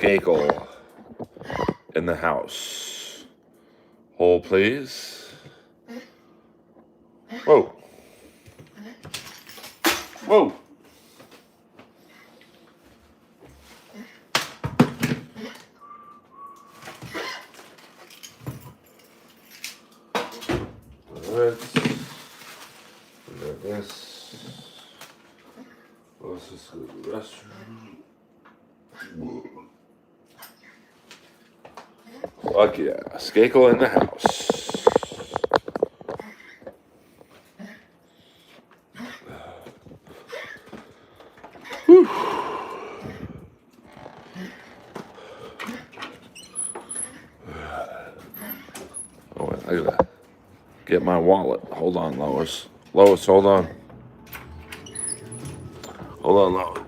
Skakel in the house. Hold, please. Whoa. Whoa. Let's do this. Let's just go to the restroom. Fuck yeah. Skakel in the house. Whew. Oh, wait, I gotta get my wallet. Hold on, Lois. Lois, hold on. Hold on, Lois.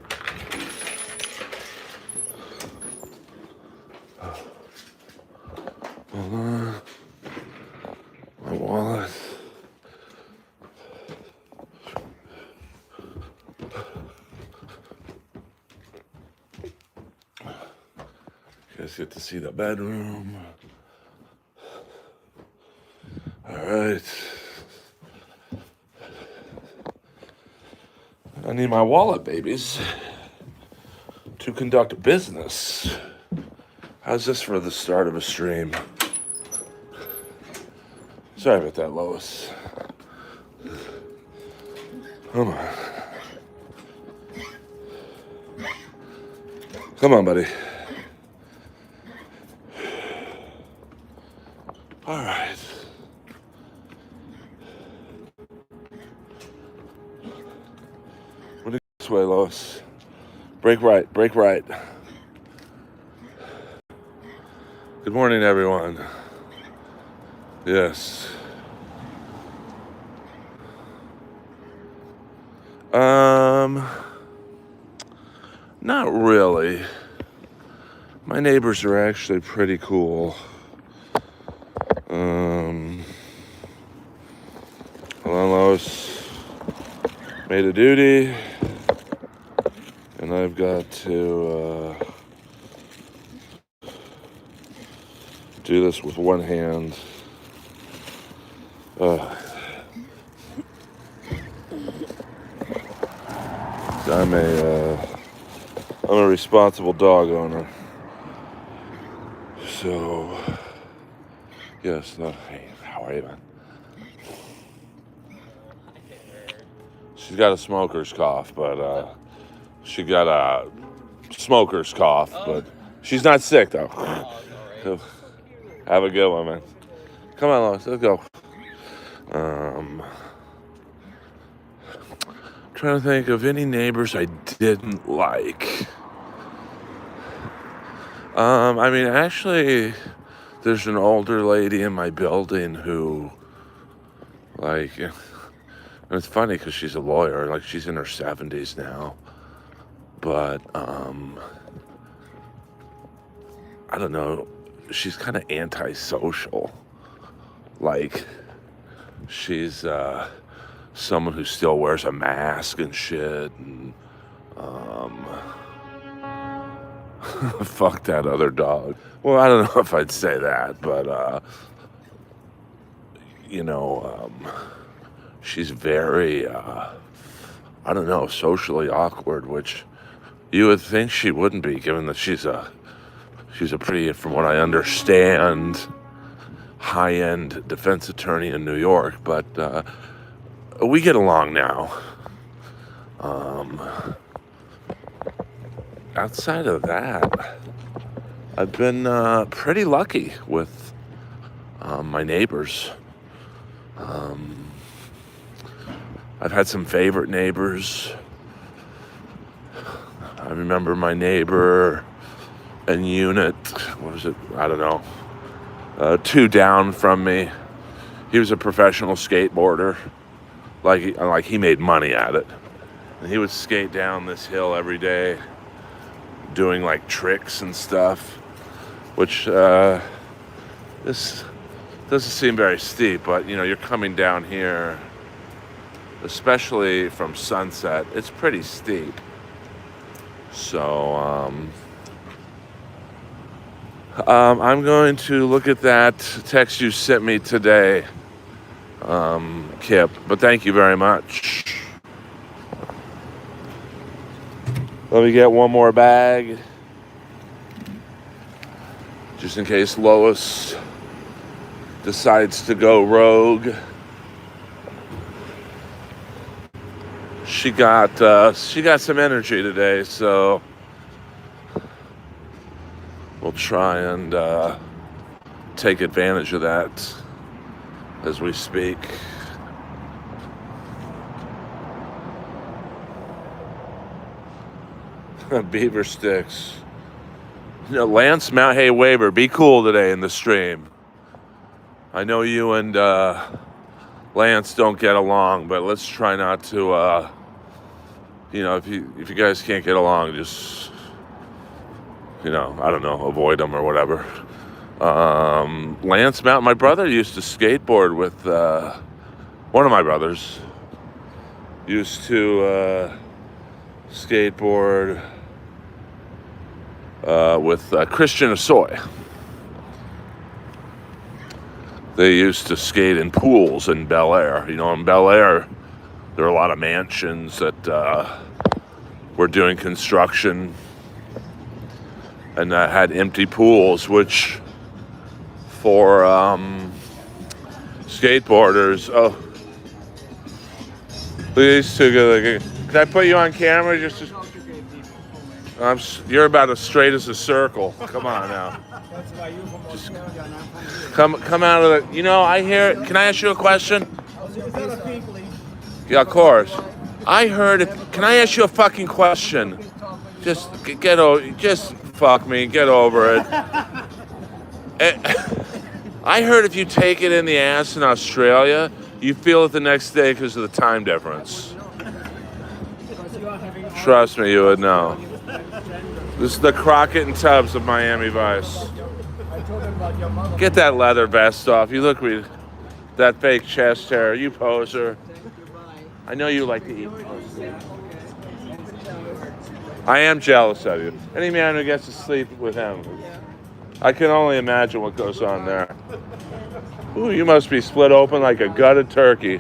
Hold on. My wallet. You guys get to see the bedroom. All right. I need my wallet, babies, to conduct business. How's this for the start of a stream? Sorry about that, Lois. Come on. Come on, buddy. All right. What do you this way, Lois? Break right, break right. Good morning, everyone. Yes. Not really. My neighbors are actually pretty cool. Hold on, Lois. Made a duty. And I've got to do this with one hand. I'm a responsible dog owner. So, yes, no, hey, how are you, man? She's got a smoker's cough, but she got a smoker's cough, but she's not sick, though. So, have a good one, man. Come on, Lois, let's go. Trying to think of any neighbors I didn't like. I mean, actually, there's an older lady in my building who, like, and it's funny because she's a lawyer, like, she's in her 70s now, but, I don't know, she's kind of antisocial. Like, she's, someone who still wears a mask and shit, and, fuck that other dog. Well, I don't know if I'd say that, but, she's very, I don't know, socially awkward, which you would think she wouldn't be, given that she's a pretty, from what I understand, high-end defense attorney in New York, but, we get along now. Outside of that, I've been pretty lucky with my neighbors. I've had some favorite neighbors. I remember my neighbor in unit, what was it? I don't know. 2 down from me. He was a professional skateboarder. Like he made money at it. And he would skate down this hill every day, doing like tricks and stuff, which this doesn't seem very steep, but you're coming down here, especially from Sunset, it's pretty steep. So I'm going to look at that text you sent me today, Kip. But thank you very much. Let me get one more bag, just in case Lois decides to go rogue. She got some energy today, so we'll try and take advantage of that as we speak. Beaver sticks. Lance Mount, hey Waver, be cool today in the stream. I know you and Lance don't get along, but let's try not to. If you guys can't get along, just I don't know, avoid them or whatever. Lance Mount, my brother used to skateboard with one of my brothers. Used to skateboard with Christian Asoy. They used to skate in pools in Bel Air. In Bel Air, there are a lot of mansions that were doing construction and had empty pools, which for skateboarders. Oh, these two good. Can I put you on camera? You're about as straight as a circle. Come on now. Just come out of the. I hear. Can I ask you a question? Yeah, of course. I heard. Can I ask you a fucking question? Just get over. Just fuck me. Get over it. I heard if you take it in the ass in Australia, you feel it the next day because of the time difference. Trust me, you would know. This is the Crockett and Tubbs of Miami Vice. Get that leather vest off. You look weird. That fake chest hair. You poser. I know you like to eat pussy. I am jealous of you. Any man who gets to sleep with him. I can only imagine what goes on there. Ooh, you must be split open like a gutted turkey.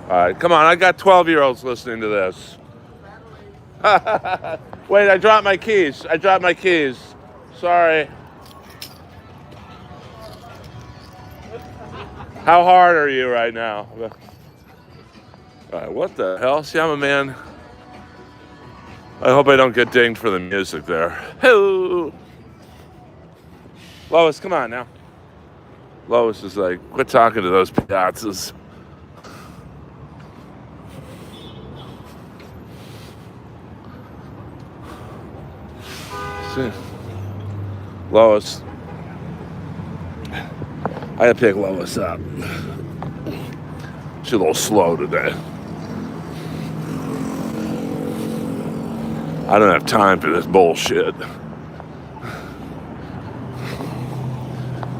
All right, come on. I got 12-year-olds listening to this. Wait, I dropped my keys. Sorry. How hard are you right now? All right, what the hell? See, I'm a man. I hope I don't get dinged for the music there. Hello. Lois, come on now. Lois is like, quit talking to those piazzas. See? Lois. I had to pick Lois up. She's a little slow today. I don't have time for this bullshit.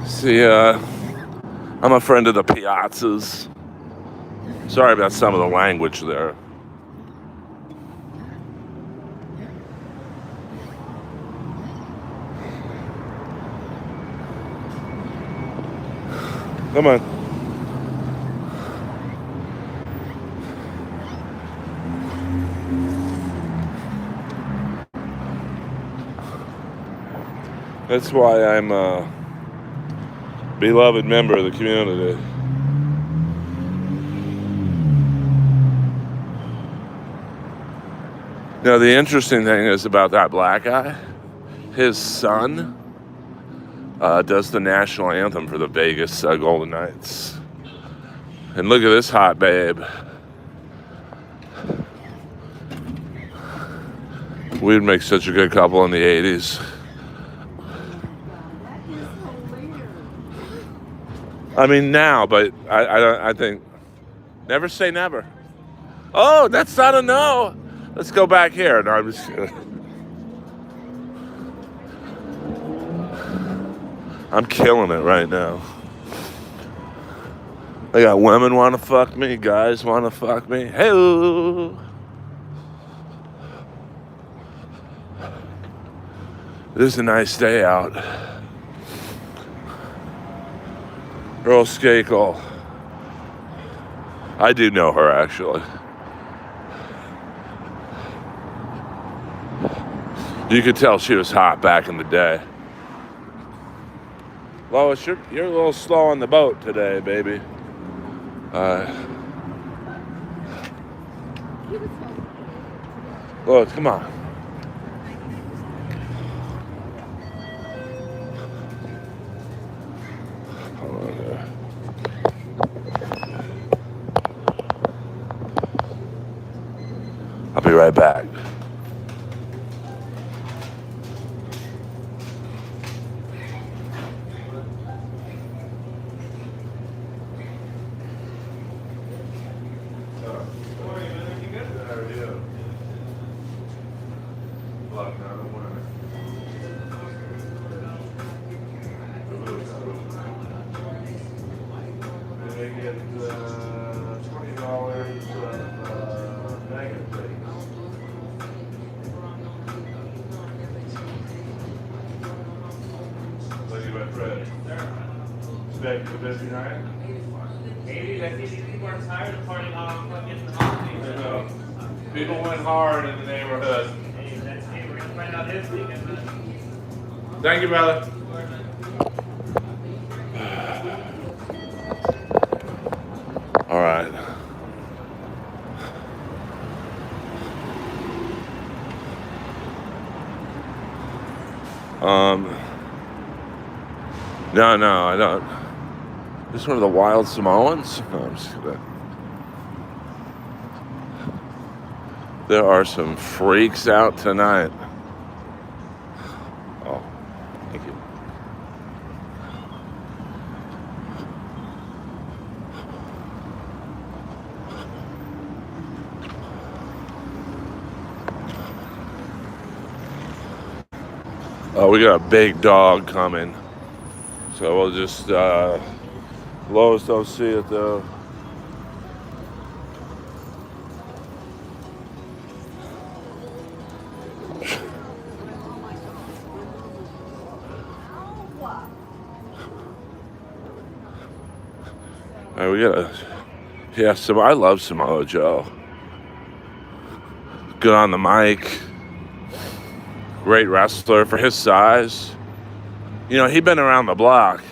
See, I'm a friend of the piazzas. Sorry about some of the language there. Come on. That's why I'm a beloved member of the community. Now, the interesting thing is about that black guy, his son does the national anthem for the Vegas Golden Knights. And look at this hot babe. We'd make such a good couple in the 80s. I mean now, but I think never say never. Oh, that's not a no. Let's go back here. No, I'm just kidding. I'm killing it right now. I got women want to fuck me, guys want to fuck me. Hey. It is a nice day out. Earl Skakel. I do know her, actually. You could tell she was hot back in the day. Lois, you're a little slow on the boat today, baby. Lois, come on. Hold on there. I'll be right back. They get $20 of bacon, please. Thank you, my friend. Back to the busy night. Maybe I think people are tired of partying on fucking holidays. People went hard in the neighborhood. Hey, we're gonna find out this weekend, man. Thank you, brother. All right. No, I don't. This is one of the wild Samoans? No, I'm just kidding. There are some freaks out tonight. Oh, thank you. Oh, we got a big dog coming. So we'll just, Lois don't see it though. All right, we gotta, I love Samoa Joe. Good on the mic. Great wrestler for his size. You know, he'd been around the block.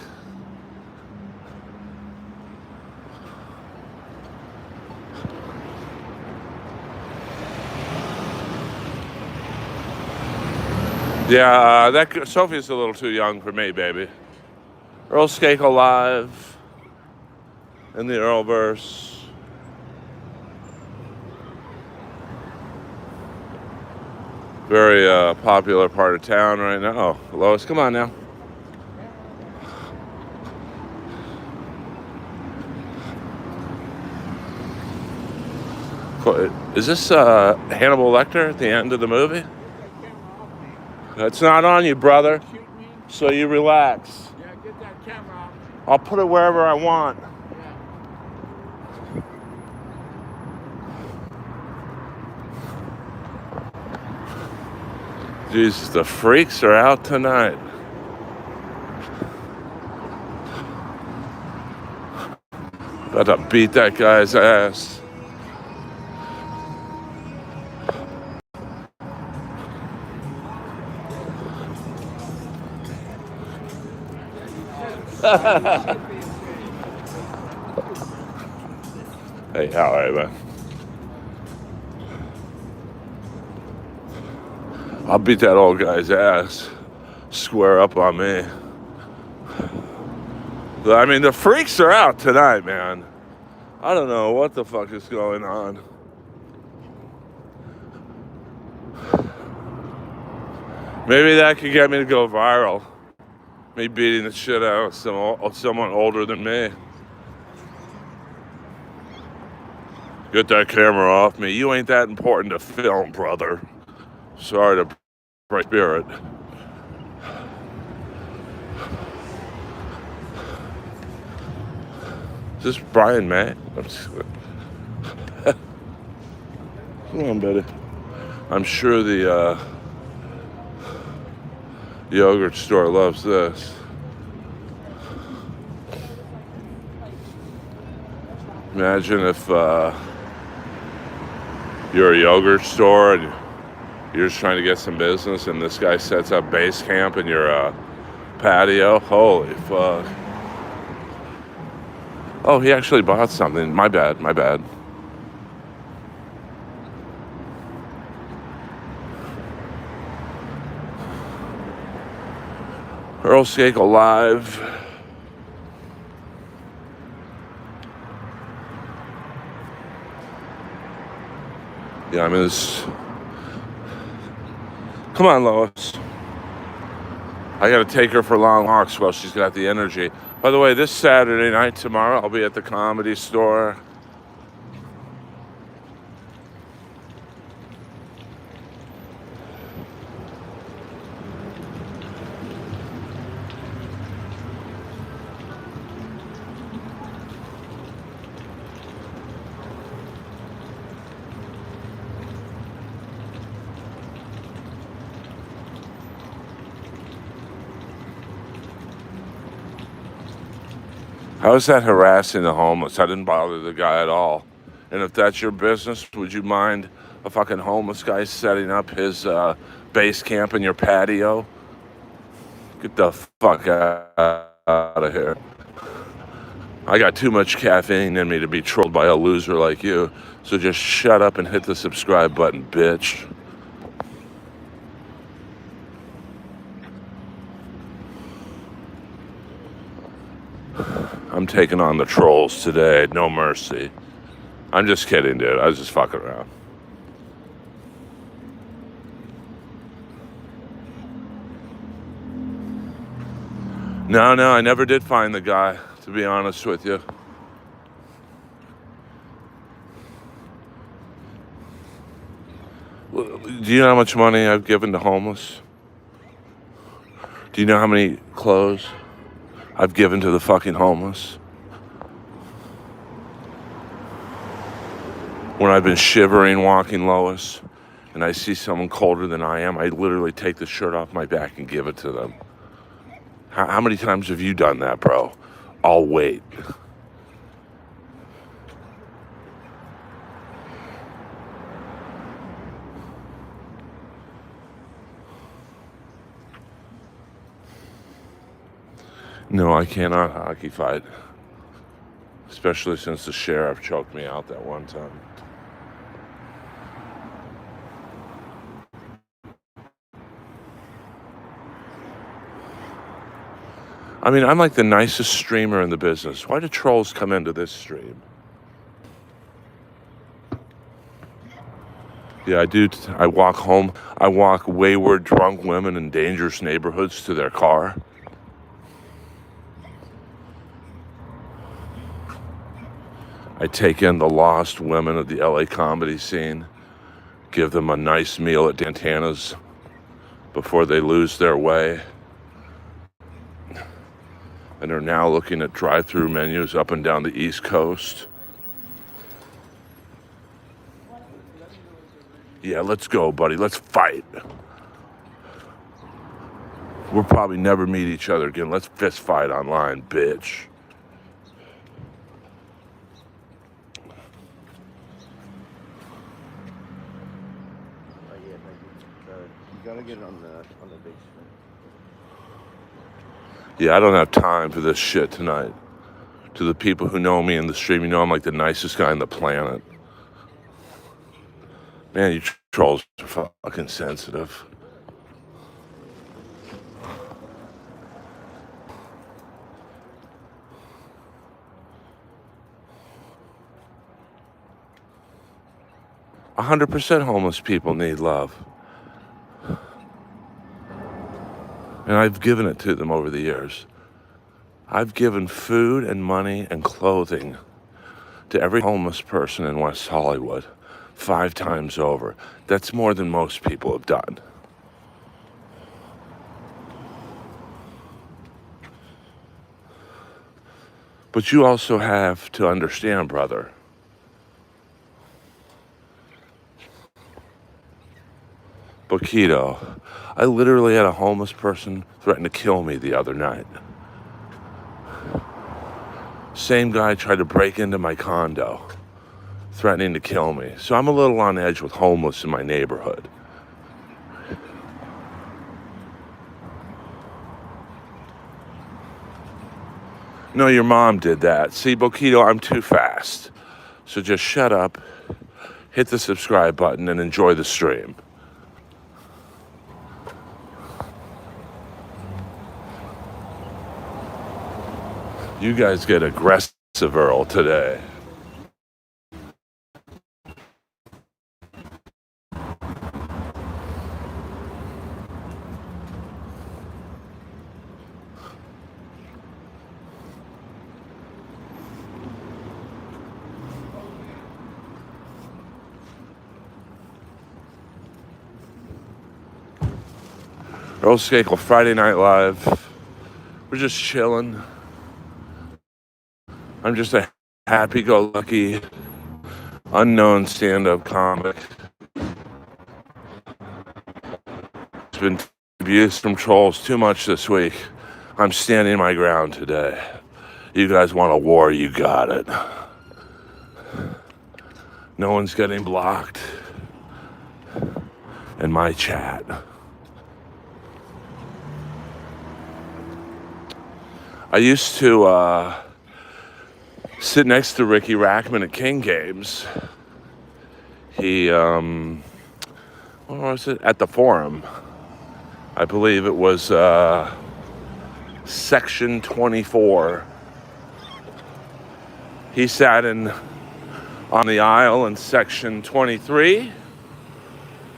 Yeah, that Sophie's a little too young for me, baby. Earl Skakel live in the Earlverse. Very popular part of town right now. Oh, Lois, come on now. Is this Hannibal Lecter at the end of the movie? It's not on you, brother. So you relax. Yeah, get that camera off. I'll put it wherever I want. Jesus, the freaks are out tonight. About to beat that guy's ass. Hey, how are you, man? I'll beat that old guy's ass. Square up on me. I mean, the freaks are out tonight, man. I don't know what the fuck is going on. Maybe that could get me to go viral. Me beating the shit out of someone older than me. Get that camera off me. You ain't that important to film, brother. Sorry to break spirit. Is this Brian May? Come on, buddy. I'm sure the Yogurt store loves this. Imagine if you're a yogurt store and you're just trying to get some business and this guy sets up base camp in your patio. Holy fuck. Oh, he actually bought something. My bad. Earl Skakel live. Yeah, I mean, this. Come on, Lois. I gotta take her for long walks while she's got the energy. By the way, this Saturday night, tomorrow, I'll be at the Comedy Store. How is that harassing the homeless? I didn't bother the guy at all. And if that's your business, would you mind a fucking homeless guy setting up his base camp in your patio? Get the fuck out of here. I got too much caffeine in me to be trolled by a loser like you. So just shut up and hit the subscribe button, bitch. I'm taking on the trolls today. No mercy. I'm just kidding, dude. I was just fucking around. No, I never did find the guy, to be honest with you. Do you know how much money I've given to homeless? Do you know how many clothes I've given to the fucking homeless? When I've been shivering walking Lois and I see someone colder than I am, I literally take the shirt off my back and give it to them. How many times have you done that, bro? I'll wait. No, I cannot hockey fight. Especially since the sheriff choked me out that one time. I mean, I'm like the nicest streamer in the business. Why do trolls come into this stream? Yeah, I do. I walk home. I walk wayward, drunk women in dangerous neighborhoods to their car. I take in the lost women of the LA comedy scene, give them a nice meal at Dantana's before they lose their way. And are now looking at drive-through menus up and down the East Coast. Yeah, let's go, buddy. Let's fight. We'll probably never meet each other again. Let's fist fight online, bitch. You gotta get it on the basement. Yeah, I don't have time for this shit tonight. To the people who know me in the stream, you know I'm like the nicest guy on the planet. Man, you trolls are fucking sensitive. A 100% homeless people need love. And I've given it to them over the years. I've given food and money and clothing to every homeless person in West Hollywood 5 times over. That's more than most people have done. But you also have to understand, brother. Boquito, I literally had a homeless person threaten to kill me the other night. Same guy tried to break into my condo, threatening to kill me. So I'm a little on edge with homeless in my neighborhood. No, your mom did that. See, Boquito, I'm too fast. So just shut up, hit the subscribe button, and enjoy the stream. You guys get aggressive, Earl, today. Earl Skakel, Friday Night Live. We're just chilling. I'm just a happy-go-lucky, unknown stand-up comic. It's been abused from trolls too much this week. I'm standing my ground today. You guys want a war, you got it. No one's getting blocked in my chat. I used to sit next to Ricky Rackman at King Games. He, what was it? At the Forum. I believe it was section 24. He sat on the aisle in section 23.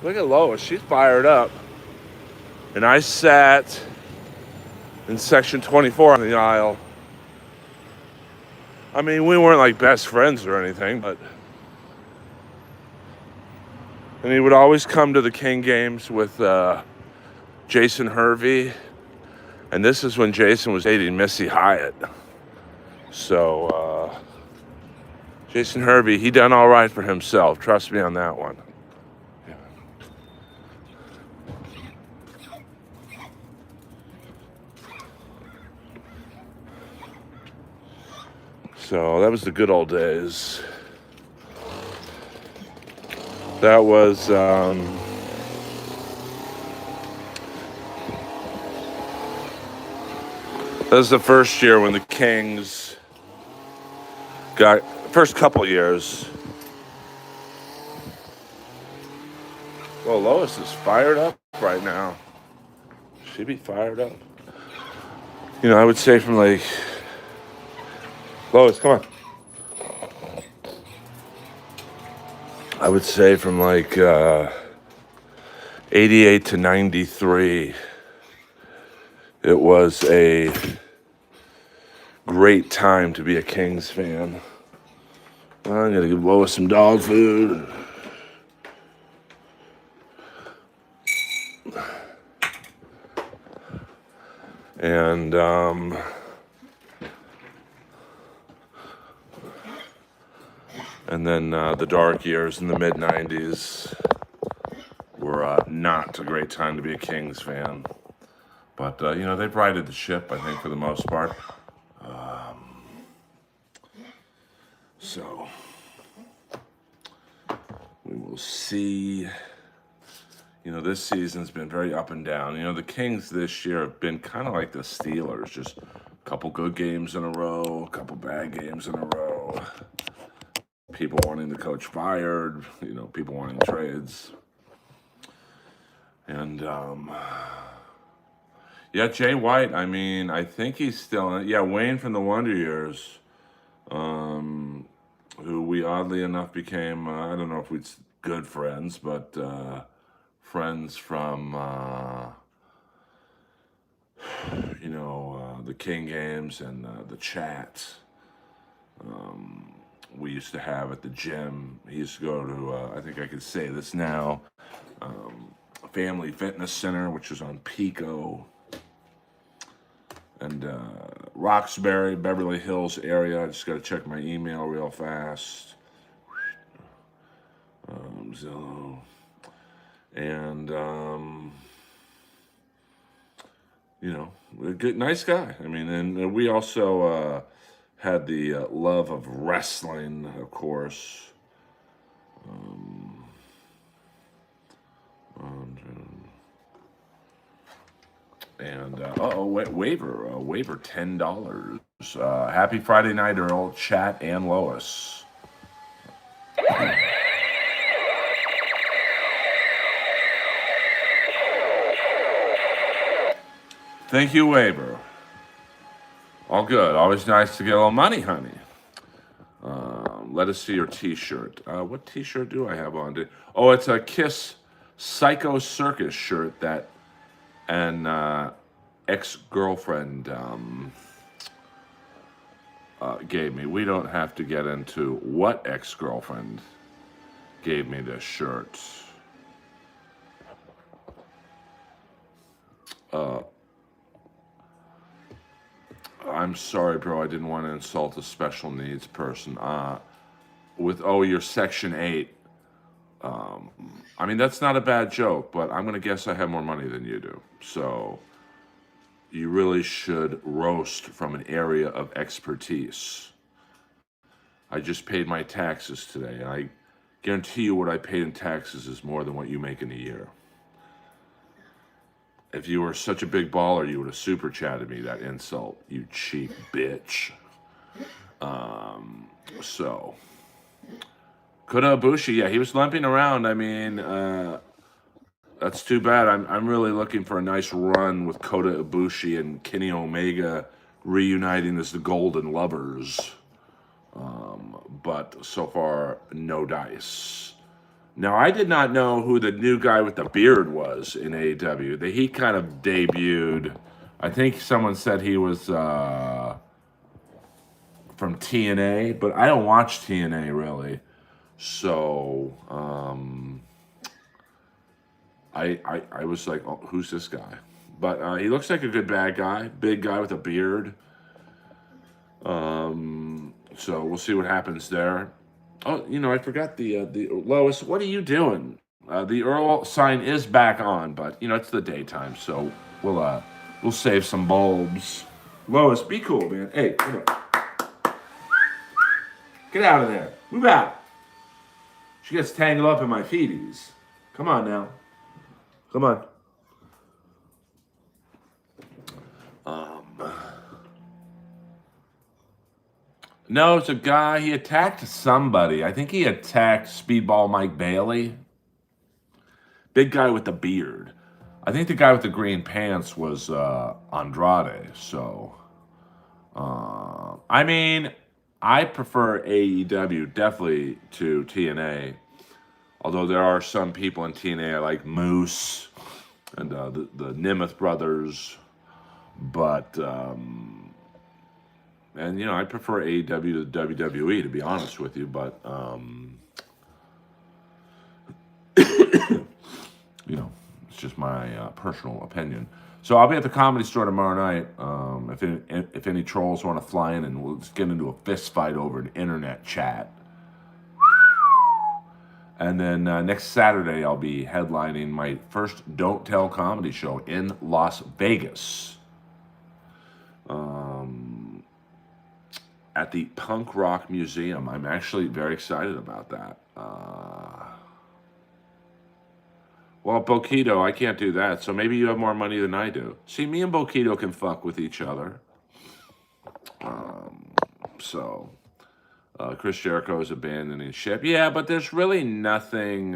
Look at Lois, she's fired up. And I sat in section 24 on the aisle. I mean, we weren't like best friends or anything, but... And he would always come to the King Games with Jason Hervey. And this is when Jason was dating Missy Hyatt. So, Jason Hervey, he done all right for himself. Trust me on that one. So that was the good old days. That was that was the first year when the Kings got first couple years. Well, Lois is fired up right now. She be fired up. You know, I would say from like Lois, come on. I would say from like 88 to 93, it was a great time to be a Kings fan. I'm gonna give Lois some dog food. And then the dark years in the mid-90s were not a great time to be a Kings fan. But, you know, they've righted the ship, I think, for the most part. So, we will see. You know, this season's been very up and down. You know, the Kings this year have been kind of like the Steelers, just a couple good games in a row, a couple bad games in a row. People wanting the coach fired, you know, people wanting trades. And, yeah, Jay White, I mean, I think he's still, yeah, Wayne from the Wonder Years, who we oddly enough became, I don't know if we're good friends, but friends from, you know, the King Games and the chats. We used to have at the gym. He used to go to, I think I could say this now, Family Fitness Center, which is on Pico and Roxbury, Beverly Hills area. I just got to check my email real fast. Zillow. And you know, a good, nice guy. I mean, and we also had the love of wrestling, of course. Um, and waiver $10. Happy Friday night, Earl, Chat, and Lois. Thank you, waiver. All good. Always nice to get a little money, honey. Let us see your T-shirt. What T-shirt do I have on? Oh, it's a Kiss Psycho Circus shirt that an ex-girlfriend gave me. We don't have to get into what ex-girlfriend gave me this shirt. I'm sorry, bro. I didn't want to insult a special needs person. You're Section 8. I mean, that's not a bad joke, but I'm going to guess I have more money than you do. So you really should roast from an area of expertise. I just paid my taxes today, and I guarantee you what I paid in taxes is more than what you make in a year. If you were such a big baller, you would have super chatted me that insult, you cheap bitch. So, Kota Ibushi, yeah, he was limping around. I mean, that's too bad. I'm really looking for a nice run with Kota Ibushi and Kenny Omega reuniting as the Golden Lovers. But so far, no dice. Now, I did not know who the new guy with the beard was in AEW. He kind of debuted. I think someone said he was from TNA, but I don't watch TNA really. So I was like, oh, who's this guy? But he looks like a good bad guy, big guy with a beard. So we'll see what happens there. Oh, I forgot the Lois. What are you doing? The Earl sign is back on, but it's the daytime, so we'll save some bulbs. Lois, be cool, man. Hey, come on. Get out of there. Move out. She gets tangled up in my feeties. Come on now. Come on. No, it's a guy. He attacked somebody. I think he attacked Speedball Mike Bailey. Big guy with the beard. I think the guy with the green pants was Andrade. So, I mean, I prefer AEW definitely to TNA. Although there are some people in TNA like Moose and the Nimeth brothers. But... And, I prefer AEW to WWE, to be honest with you, but, it's just my personal opinion. So I'll be at the Comedy Store tomorrow night. If any trolls want to fly in, and we'll just get into a fist fight over an internet chat. And then next Saturday, I'll be headlining my first Don't Tell comedy show in Las Vegas. At the Punk Rock Museum. I'm actually very excited about that. Well, Boquito, I can't do that, so maybe you have more money than I do. See, me and Boquito can fuck with each other. Chris Jericho is abandoning ship. Yeah, but there's really nothing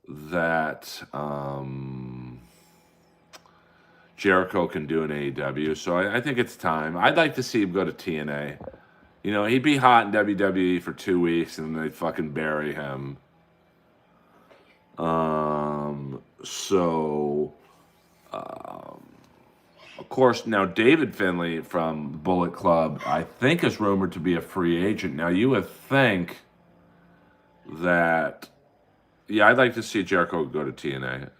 that Jericho can do in AEW, so I think it's time. I'd like to see him go to TNA. He'd be hot in WWE for 2 weeks, and they'd fucking bury him. Of course, now David Finlay from Bullet Club, I think, is rumored to be a free agent. Now, you would think that, yeah, I'd like to see Jericho go to TNA.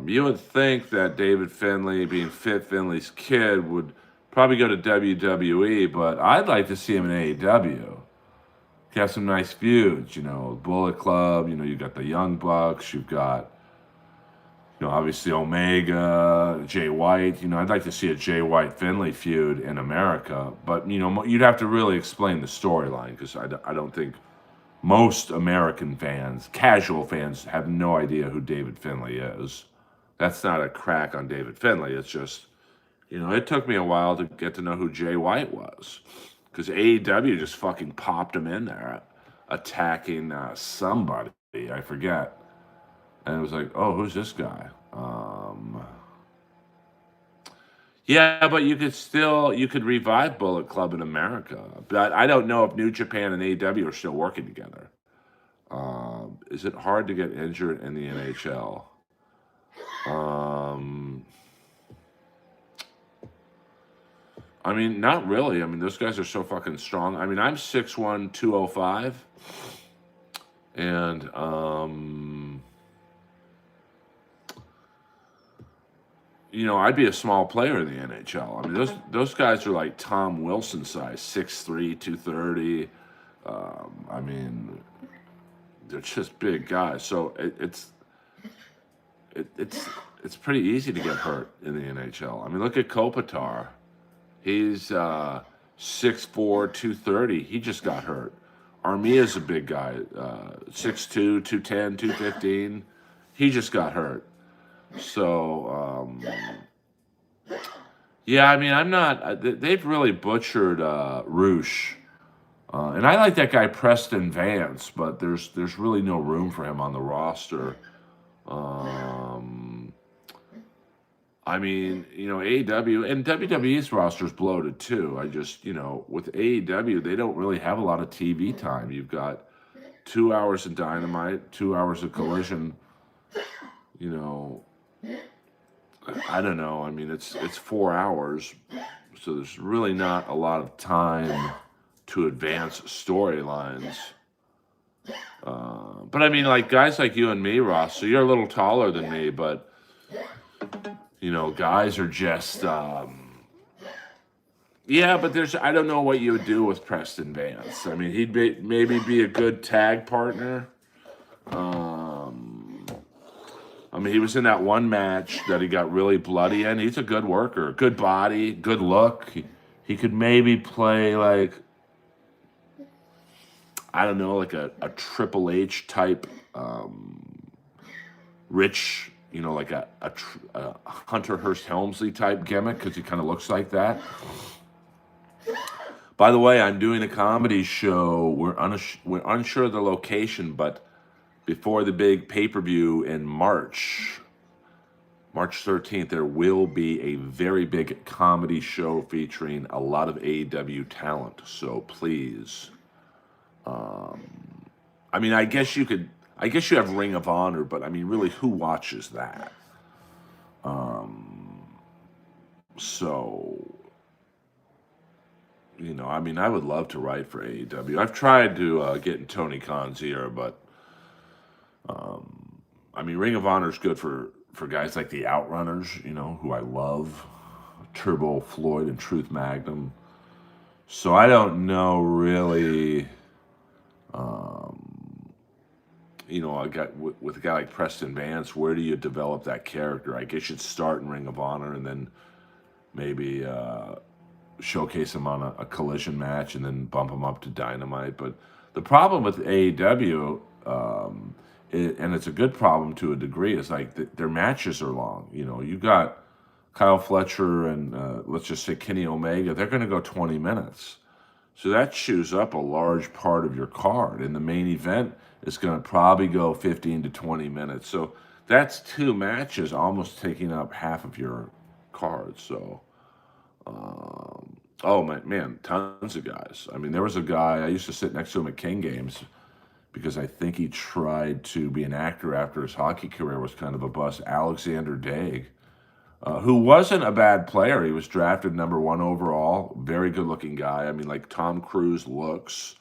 You would think that David Finlay, being Fit Finlay's kid, would probably go to WWE, but I'd like to see him in AEW. Have some nice feuds, Bullet Club, you've got the Young Bucks, you've got, obviously Omega, Jay White. I'd like to see a Jay White Finley feud in America, but you'd have to really explain the storyline because I don't think most American fans, casual fans, have no idea who David Finley is. That's not a crack on David Finley. It's just, it took me a while to get to know who Jay White was because AEW just fucking popped him in there attacking somebody. I forget. And it was like, oh, who's this guy? Yeah, but you could revive Bullet Club in America. But I don't know if New Japan and AEW are still working together. Is it hard to get injured in the NHL? I mean, not really. I mean, those guys are so fucking strong. I mean, I'm 6'1", 205. And, I'd be a small player in the NHL. I mean, those guys are like Tom Wilson size, 6'3", 230. I mean, they're just big guys. So it's pretty easy to get hurt in the NHL. I mean, look at Kopitar. He's 6'4", 230. He just got hurt. Armia's a big guy, 6'2", 210, 215. He just got hurt. So, yeah, I mean, I'm not. They've really butchered Roosh, and I like that guy Preston Vance, but there's really no room for him on the roster. I mean, AEW and WWE's roster's bloated too. I just, with AEW, they don't really have a lot of TV time. You've got 2 hours of Dynamite, 2 hours of Collision. I don't know. I mean, it's 4 hours, so there's really not a lot of time to advance storylines. But I mean, like guys like you and me, Ross. So you're a little taller than me, but guys are just. Yeah, but I don't know what you would do with Preston Vance. I mean, he'd maybe be a good tag partner. I mean, he was in that one match that he got really bloody in. He's a good worker, good body, good look. He could maybe play like, I don't know, like a Triple H type, rich, like a Hunter Hearst Helmsley type gimmick because he kind of looks like that. By the way, I'm doing a comedy show. We're unsure of the location, but before the big pay-per-view in March 13th, there will be a very big comedy show featuring a lot of AEW talent. So please, I mean, I guess you have Ring of Honor, but I mean, really, who watches that? So, I mean, I would love to write for AEW. I've tried to get in Tony Khan's ear, but I mean, Ring of Honor is good for guys like the Outrunners, who I love, Turbo Floyd and Truth Magnum. So I don't know really, I got with a guy like Preston Vance, where do you develop that character? I guess you'd start in Ring of Honor and then maybe showcase him on a Collision match and then bump him up to Dynamite. But the problem with AEW, and it's a good problem to a degree, is like their matches are long. You got Kyle Fletcher and let's just say Kenny Omega. They're going to go 20 minutes. So that chews up a large part of your card. And the main event is going to probably go 15 to 20 minutes. So that's two matches almost taking up half of your card. So, oh man, tons of guys. I mean, there was a guy, I used to sit next to him at King Games because I think he tried to be an actor after his hockey career was kind of a bust. Alexander Daig, who wasn't a bad player. He was drafted number 1 overall. Very good-looking guy. I mean, like Tom Cruise looks.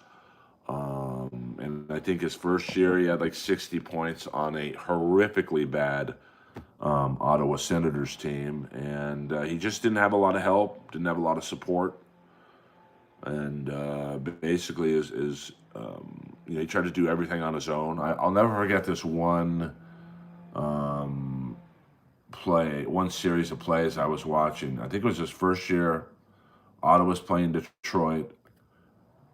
And I think his first year he had like 60 points on a horrifically bad Ottawa Senators team. And he just didn't have a lot of help, didn't have a lot of support. And basically he tried to do everything on his own. I'll never forget this one play, one series of plays I was watching. I think it was his first year. Ottawa's playing Detroit,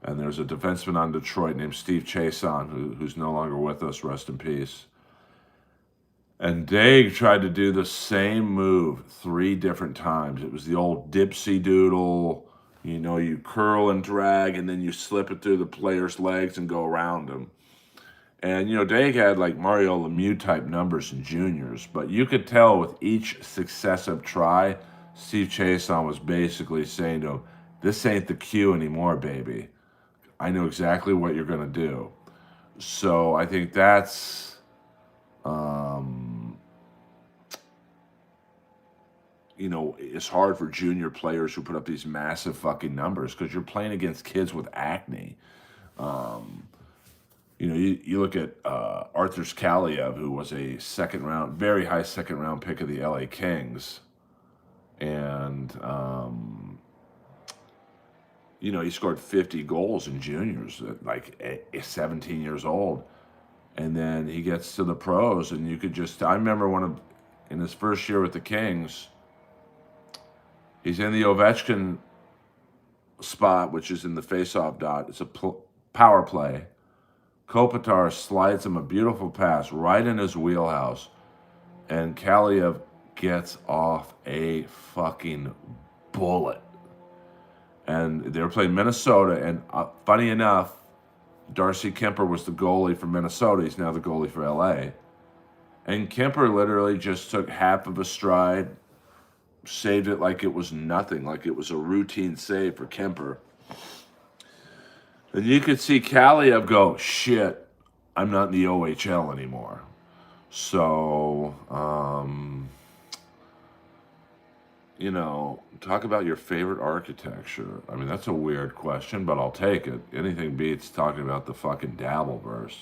and there's a defenseman on Detroit named Steve Chason, who's no longer with us, rest in peace. And Daig tried to do the same move 3 different times. It was the old dipsy doodle, you curl and drag, and then you slip it through the player's legs and go around him. And, Daig had like Mario Lemieux type numbers in juniors, but you could tell with each successive try, Steve Chason was basically saying to him, this ain't the cue anymore, baby. I know exactly what you're going to do. So I think that's, it's hard for junior players who put up these massive fucking numbers because you're playing against kids with acne. You look at Arthur Skaliev, who was a very high second round pick of the LA Kings. And, he scored 50 goals in juniors at like 17 years old. And then he gets to the pros, and you could I remember in his first year with the Kings, he's in the Ovechkin spot, which is in the faceoff dot. It's a power play. Kopitar slides him a beautiful pass right in his wheelhouse, and Kaliev gets off a fucking bullet. And they were playing Minnesota, and funny enough, Darcy Kemper was the goalie for Minnesota. He's now the goalie for LA. And Kemper literally just took half of a stride, saved it like it was nothing, like it was a routine save for Kemper. And you could see Kaliev go, shit, I'm not in the OHL anymore. So, talk about your favorite architecture. I mean, that's a weird question, but I'll take it. Anything beats talking about the fucking Dabbleverse.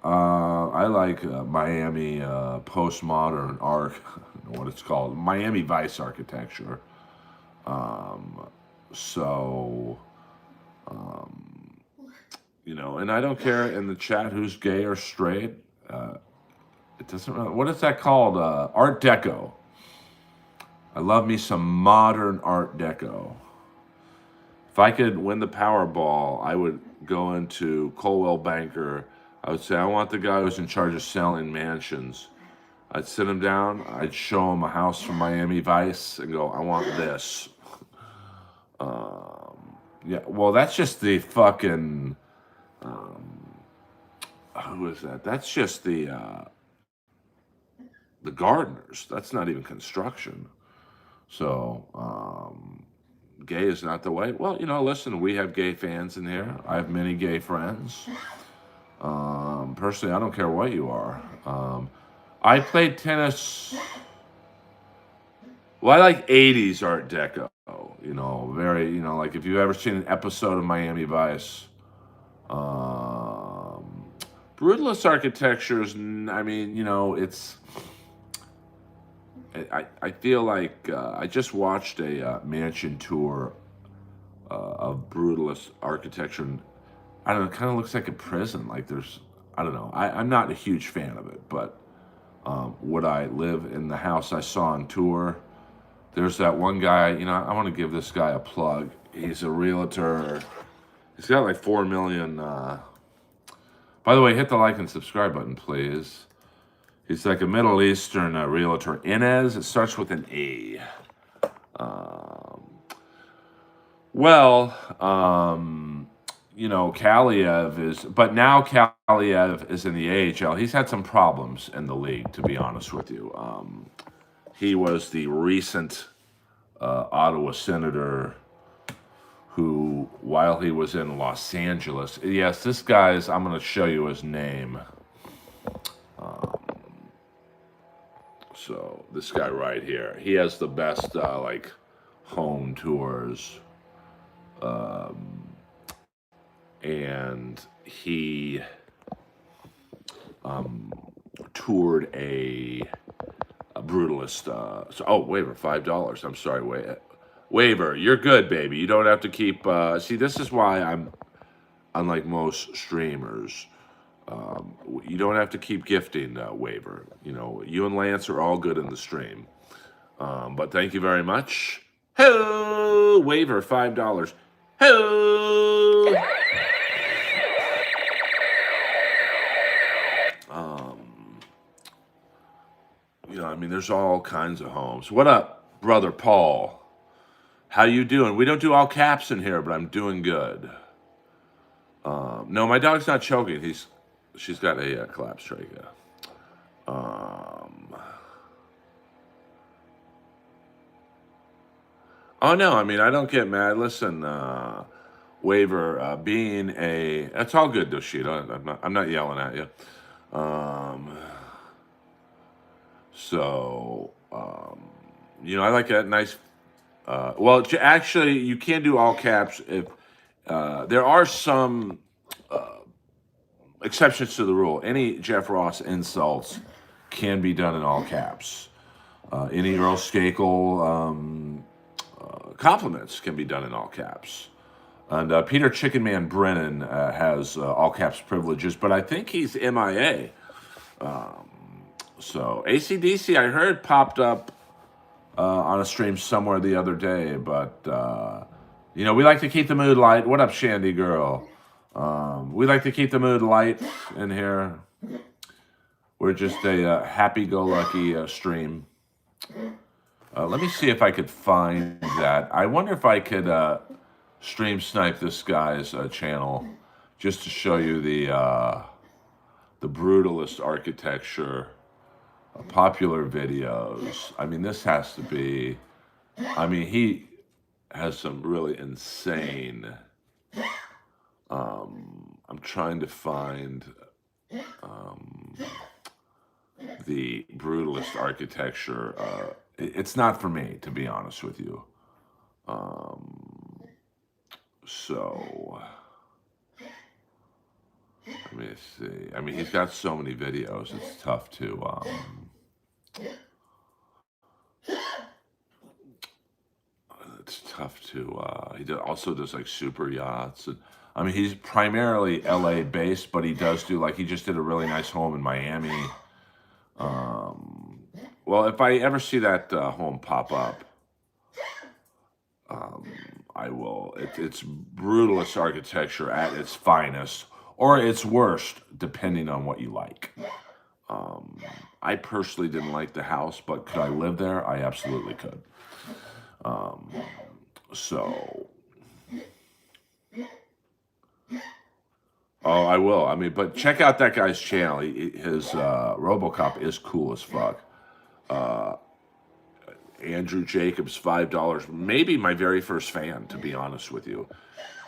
I like Miami postmodern art, I don't know what it's called, Miami Vice architecture. And I don't care in the chat who's gay or straight. It doesn't really, what is that called? Art Deco. I love me some modern Art Deco. If I could win the Powerball, I would go into Coldwell Banker. I would say, I want the guy who's in charge of selling mansions. I'd sit him down. I'd show him a house from Miami Vice and go, I want this. Well, that's just the fucking... who is that? That's just the gardeners. That's not even construction. So, gay is not the way. Well, listen, we have gay fans in here. I have many gay friends. Personally, I don't care what you are. I played tennis. Well, I like 80s Art Deco. Very, like if you've ever seen an episode of Miami Vice. Brutalist architecture is, it's... I feel like I just watched a mansion tour of brutalist architecture, and I don't know, it kind of looks like a prison. Like I don't know. I'm not a huge fan of it, but would I live in the house I saw on tour? There's that one guy, I want to give this guy a plug. He's a realtor. He's got like 4 million. By the way, hit the like and subscribe button, please. He's like a Middle Eastern realtor. Inez, it starts with an A. Kaliev is... But now Kaliev is in the AHL. He's had some problems in the league, to be honest with you. He was the recent Ottawa Senator who, while he was in Los Angeles... Yes, this guy's... I'm going to show you his name. So this guy right here, he has the best home tours, and he toured a brutalist. Waiver, $5. I'm sorry, waiver. You're good, baby. You don't have to keep. See, this is why I'm unlike most streamers. You don't have to keep gifting Waver. You know, you and Lance are all good in the stream. But thank you very much. Ho! Waver, $5. Ho! You know, I mean, there's all kinds of homes. What up, brother Paul? How you doing? We don't do all caps in here, but I'm doing good. No, my dog's not choking. She's got a collapse trachea. Oh no, I mean I don't get mad. Listen, Waver, being a that's all good, Doshita. I'm not yelling at you. So you know, I like a nice. Well, actually, you can do all caps if there are some exceptions to the rule. Any Jeff Ross insults can be done in all caps. Any Earl Skakel compliments can be done in all caps. And Peter Chicken Man Brennan has all caps privileges, but I think he's MIA. So ACDC, I heard, popped up on a stream somewhere the other day, but you know, we like to keep the mood light. What up, Shandy girl? We like to keep the mood light in here. We're just a happy-go-lucky stream. Let me see if I could find that. I wonder if I could stream snipe this guy's channel just to show you the brutalist architecture, popular videos. I mean, this has to be. I mean, he has some really insane. I'm trying to find the brutalist architecture. It's not for me, to be honest with you. So, let me see. I mean, he's got so many videos. It's tough to. It's tough to. He also does like super yachts. And, I mean, he's primarily LA based, but he does do like he just did a really nice home in Miami. Well, if I ever see that home pop up, I will. It's brutalist architecture at its finest, or its worst, depending on what you like. I personally didn't like the house, but could I live there? I absolutely could. So, oh, I will. I mean, but check out that guy's channel. His RoboCop is cool as fuck. Andrew Jacobs, $5. Maybe my very first fan, to be honest with you.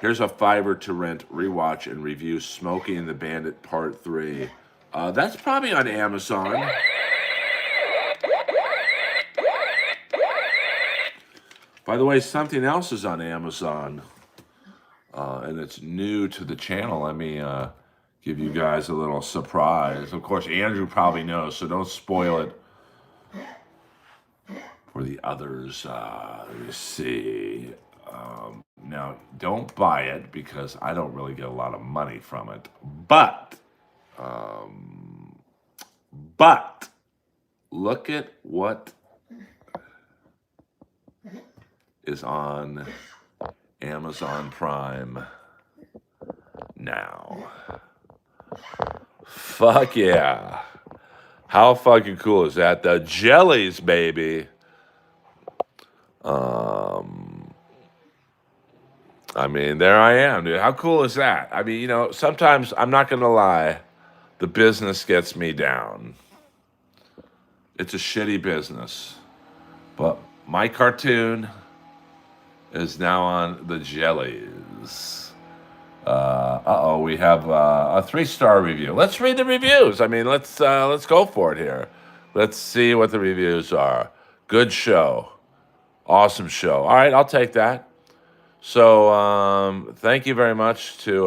Here's a $5 to rent, rewatch, and review Smokey and the Bandit Part 3. That's probably on Amazon. By the way, something else is on Amazon. And it's new to the channel. Let me give you guys a little surprise. Of course, Andrew probably knows, so don't spoil it for the others. Let me see. Now, don't buy it because I don't really get a lot of money from it. But look at what is on Amazon Prime now. Fuck yeah. How fucking cool is that? The jellies, baby. I mean, there I am, dude. How cool is that? I mean, you know, sometimes, I'm not going to lie, the business gets me down. It's a shitty business. But my cartoon is now on the jellies. We have a 3-star review. Let's read the reviews. I mean, let's go for it here. Let's see what the reviews are. Good show. Awesome show. All right, I'll take that. So, thank you very much to,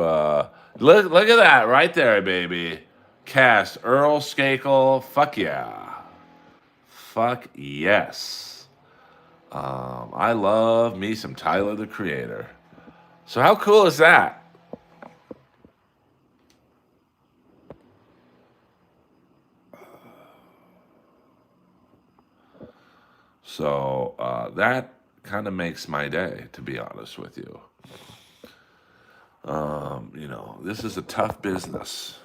look at that right there, baby. Cast, Earl Skakel, fuck yeah. Fuck yes. I love me some Tyler, the Creator. So how cool is that? So that kind of makes my day, to be honest with you. This is a tough business.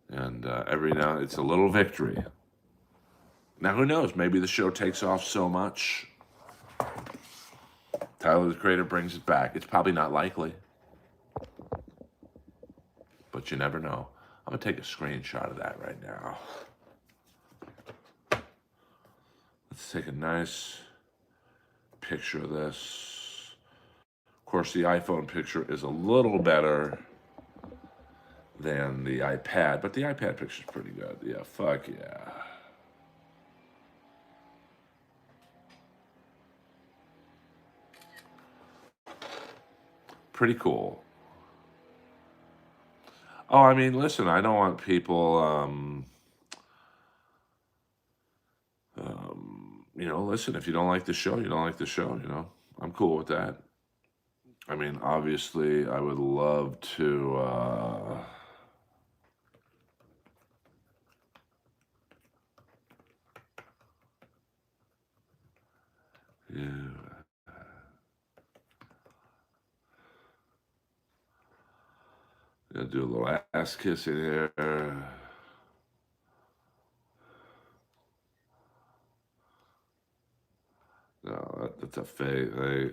And every now it's a little victory. Now, who knows? Maybe the show takes off so much. Tyler, the Creator, brings it back. It's probably not likely. But you never know. I'm going to take a screenshot of that right now. Let's take a nice picture of this. Of course, the iPhone picture is a little better than the iPad, but the iPad picture is pretty good. Yeah, fuck yeah. Pretty cool. Oh, I mean, listen, I don't want people, listen, if you don't like the show, you don't like the show, I'm cool with that. I mean, obviously, I would love to, yeah. Gonna do a little ass kissing here. No, that's a fake. Hey,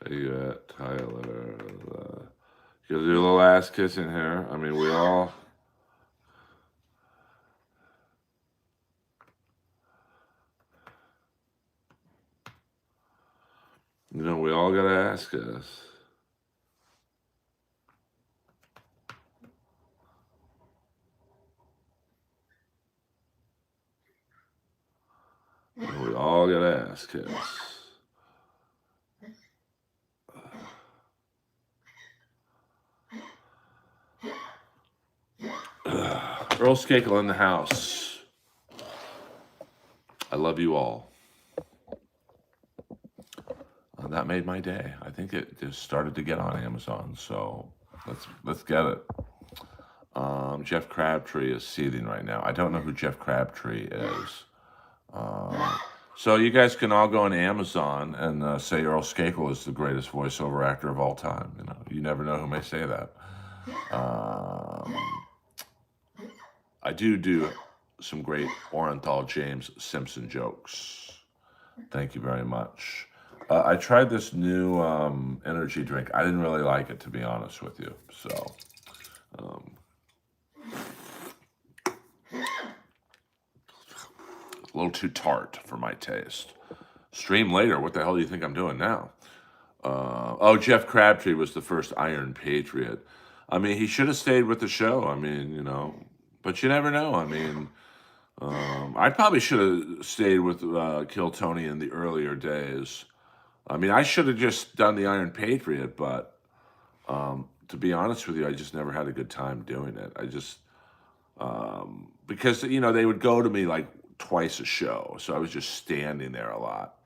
you at Tyler? You gonna do a little ass kissing here? I mean, we all. We all gotta ask us. We all gotta ask us. Earl Skakel in the house. I love you all. That made my day. I think it just started to get on Amazon, so let's get it. Jeff Crabtree is seething right now. I don't know who Jeff Crabtree is. So you guys can all go on Amazon and say Earl Skakel is the greatest voiceover actor of all time. You never know who may say that. I do some great Orenthal James Simpson jokes. Thank you very much. I tried this new energy drink. I didn't really like it, to be honest with you. So, a little too tart for my taste. Stream later. What the hell do you think I'm doing now? Jeff Crabtree was the first Iron Patriot. I mean, he should have stayed with the show. I mean, but you never know. I mean, I probably should have stayed with Kill Tony in the earlier days. I mean, I should have just done the Iron Patriot, but to be honest with you, I just never had a good time doing it. I just, because, they would go to me like twice a show, so I was just standing there a lot.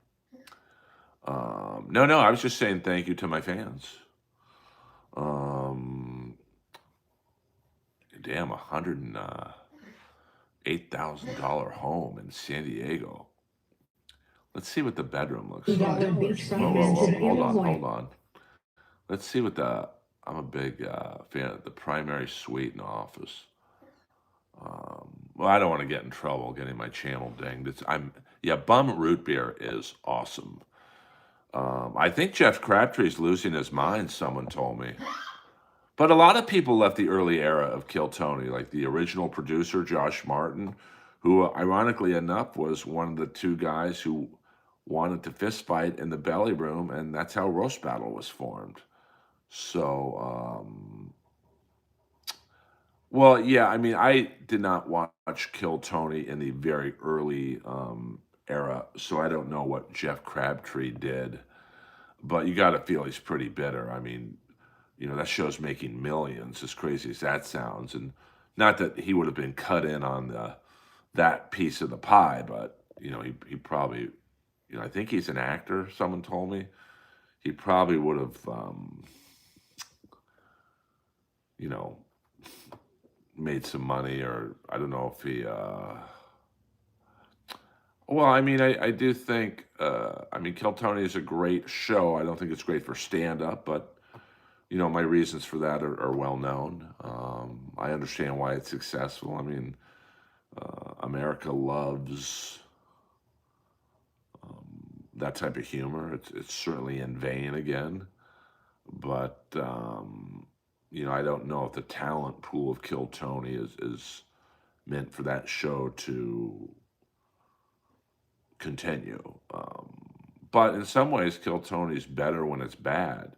No, I was just saying thank you to my fans. Damn, $108,000 home in San Diego. Let's see what the bedroom looks like. Whoa, hold on. Let's see what I'm a big fan of the primary suite and office. Well, I don't want to get in trouble getting my channel dinged. Bum Root Beer is awesome. I think Jeff Crabtree's losing his mind, someone told me. But a lot of people left the early era of Kill Tony, like the original producer, Josh Martin, who, ironically enough, was one of the two guys who wanted to fist fight in the belly room, and that's how Roast Battle was formed. So, well, yeah, I mean, I did not watch Kill Tony in the very early era, so I don't know what Jeff Crabtree did. But you got to feel he's pretty bitter. I mean, that show's making millions, as crazy as that sounds. And not that he would have been cut in on that piece of the pie, but, he probably, I think he's an actor, someone told me. He probably would have, made some money, or I don't know if he, Well, I mean, I do think, I mean, Kill Tony is a great show. I don't think it's great for stand up, but, my reasons for that are well known. I understand why it's successful. I mean, America loves that type of humor. It's certainly in vain again, but, I don't know if the talent pool of Kill Tony is meant for that show to continue. But in some ways, Kill Tony's better when it's bad,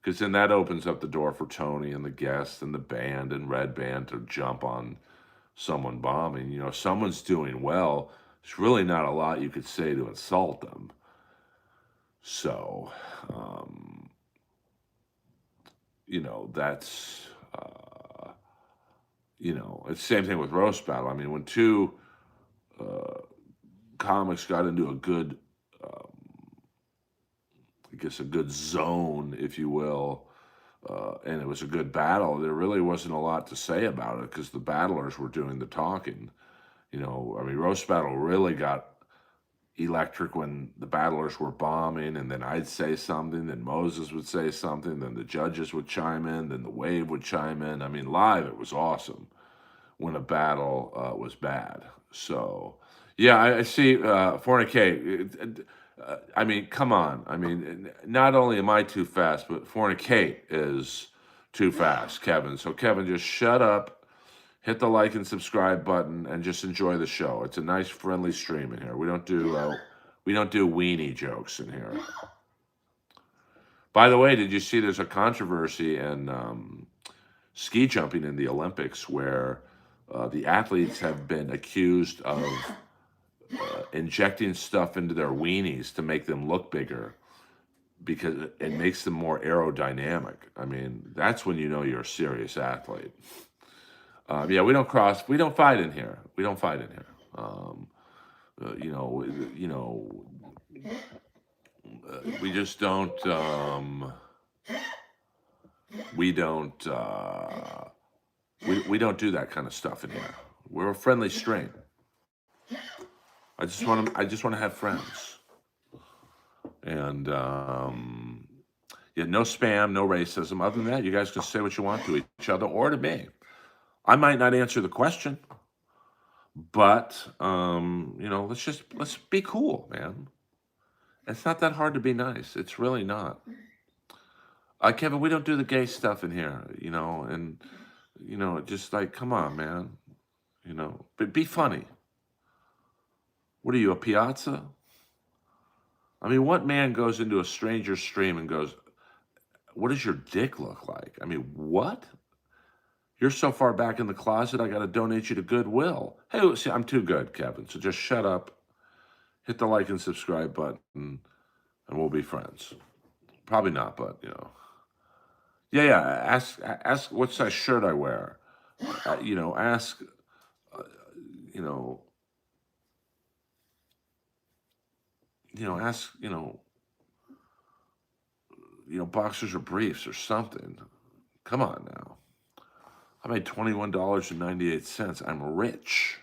because then that opens up the door for Tony and the guests and the band and Red Band to jump on someone bombing. If someone's doing well, there's really not a lot you could say to insult them. So, that's, it's the same thing with Roast Battle. I mean, when two comics got into a good, I guess, a good zone, if you will, and it was a good battle, there really wasn't a lot to say about it because the battlers were doing the talking. I mean, Roast Battle really got electric when the battlers were bombing, and then I'd say something, then Moses would say something, then the judges would chime in, then the wave would chime in. I mean, live, it was awesome when a battle was bad. So, yeah, I see Fornicate. I mean, come on. I mean, not only am I too fast, but Fornicate is too fast, Kevin. So, Kevin, just shut up, hit the like and subscribe button, and just enjoy the show. It's a nice, friendly stream in here. We don't do weenie jokes in here. By the way, did you see there's a controversy in ski jumping in the Olympics where the athletes have been accused of injecting stuff into their weenies to make them look bigger because it makes them more aerodynamic. I mean, that's when you know you're a serious athlete. Yeah, we don't fight in here. We don't fight in here. We just don't. We don't. We don't do that kind of stuff in here. We're a friendly stream. I just want to have friends, and yeah, no spam, no racism. Other than that, you guys can say what you want to each other or to me. I might not answer the question, but let's be cool, man. It's not that hard to be nice. It's really not. Kevin, we don't do the gay stuff in here, and just like, come on, man, but be funny. What are you, a piazza? I mean, what man goes into a stranger's stream and goes, "What does your dick look like?" I mean, what? You're so far back in the closet, I got to donate you to Goodwill. Hey, see, I'm too good, Kevin. So just shut up, hit the like and subscribe button, and we'll be friends. Probably not, but yeah. Ask what size shirt I wear. Ask. Ask. Boxers or briefs or something. Come on now. I made $21.98. I'm rich.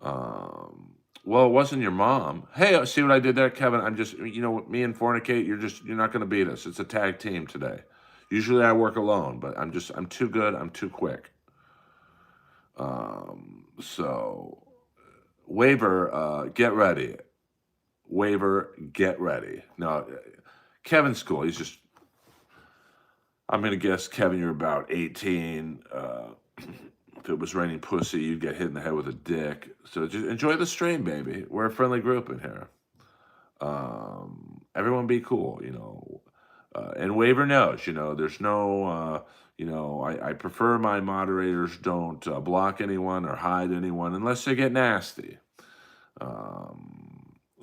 Well, it wasn't your mom. Hey, see what I did there, Kevin? I'm just, me and Fornicate, you're not going to beat us. It's a tag team today. Usually I work alone, but I'm too good. I'm too quick. So, Waiver, get ready. Waiver, get ready. No, Kevin's cool. He's just, I'm going to guess, Kevin, you're about 18. If it was raining pussy, you'd get hit in the head with a dick. So just enjoy the stream, baby. We're a friendly group in here. Everyone be cool, and Waiver knows, there's no, I prefer my moderators don't block anyone or hide anyone unless they get nasty.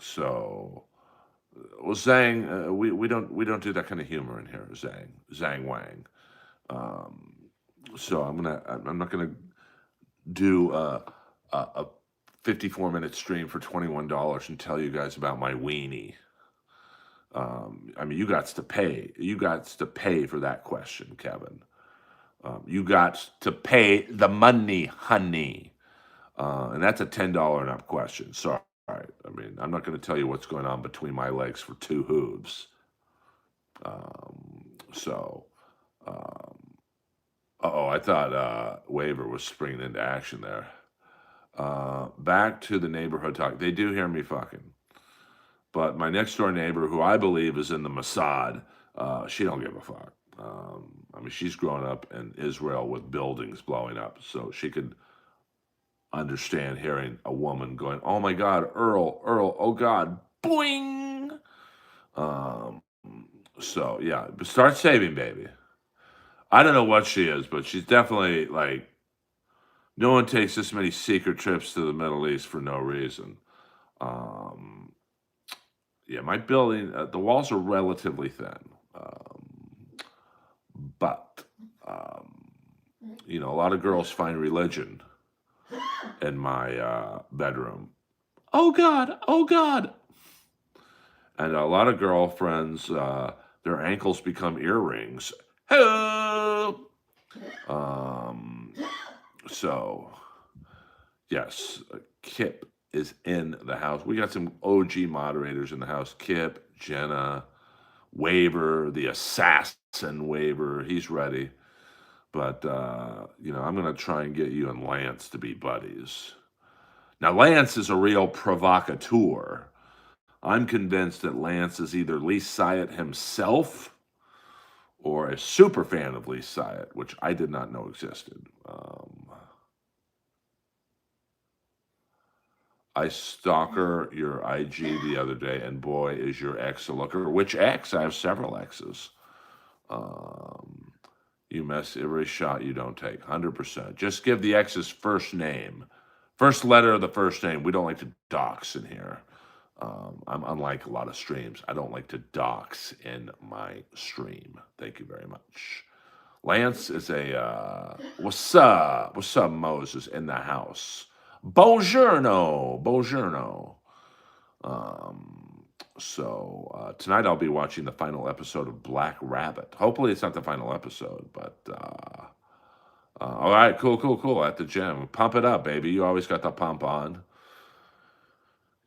So, well, Zhang, we don't do that kind of humor in here, Zhang Wang. So I'm not gonna do a 54-minute stream for $21 and tell you guys about my weenie. I mean, you got to pay. You got to pay for that question, Kevin. You got to pay the money, honey. And that's a $10 and up question. Sorry. I mean, I'm not going to tell you what's going on between my legs for two hooves. So, I thought Waver was springing into action there. Back to the neighborhood talk. They do hear me fucking. But my next door neighbor, who I believe is in the Mossad, she don't give a fuck. I mean, she's grown up in Israel with buildings blowing up, so she could understand hearing a woman going, "Oh my God, Earl, oh God, boing." Um, so yeah, but start saving, baby. I don't know what she is, but she's definitely like, no one takes this many secret trips to the Middle East for no reason. Um, yeah, my building, the walls are relatively thin, but a lot of girls find religion in my bedroom. Oh God, oh God. And a lot of girlfriends, their ankles become earrings. Hello. Um, so, yes, Kip is in the house. We got some OG moderators in the house. Kip, Jenna, Waver, the assassin Waver. He's ready. But, I'm going to try and get you and Lance to be buddies. Now, Lance is a real provocateur. I'm convinced that Lance is either Lee Syatt himself or a super fan of Lee Syatt, which I did not know existed. I stalker your IG the other day, and boy, is your ex a looker. Which ex? I have several exes. You miss every shot you don't take, 100%. Just give the ex's first name, first letter of the first name. We don't like to dox in here. I'm unlike a lot of streams. I don't like to dox in my stream. Thank you very much. Lance is what's up, Moses in the house. Buongiorno. So tonight I'll be watching the final episode of Black Rabbit. Hopefully it's not the final episode, but all right, cool. At the gym, pump it up, baby. You always got the pump on.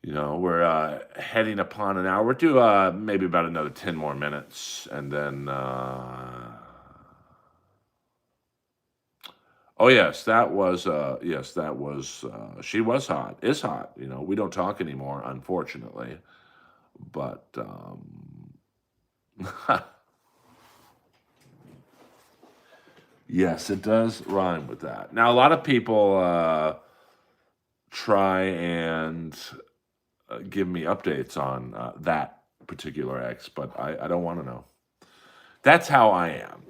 We're heading upon an hour. We'll do maybe about another 10 more minutes, and then. Oh yes, that was. She was hot. Is hot. We don't talk anymore, unfortunately. But yes, it does rhyme with that. Now, a lot of people try and give me updates on that particular ex, but I don't want to know. That's how I am.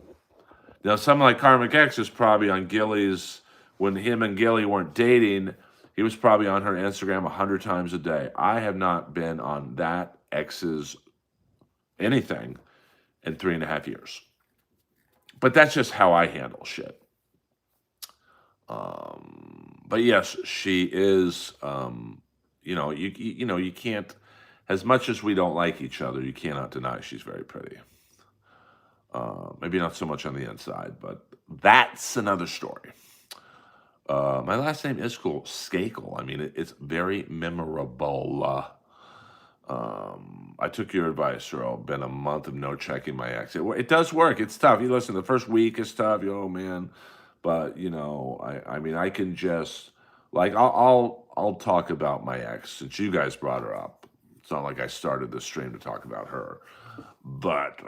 Now, someone like Karmic X is probably on Gilly's, when him and Gilly weren't dating, he was probably on her Instagram 100 times a day. I have not been on that ex's anything in 3.5 years. But that's just how I handle shit. But yes, she is, you can't, as much as we don't like each other, you cannot deny she's very pretty. Maybe not so much on the inside, but that's another story. My last name is cool, Skakel. I mean, it's very memorable. I took your advice, Earl. Been a month of no checking my ex. It does work. It's tough. You listen, the first week is tough. Oh man, but I mean, I can just like I'll talk about my ex since you guys brought her up. It's not like I started this stream to talk about her, but.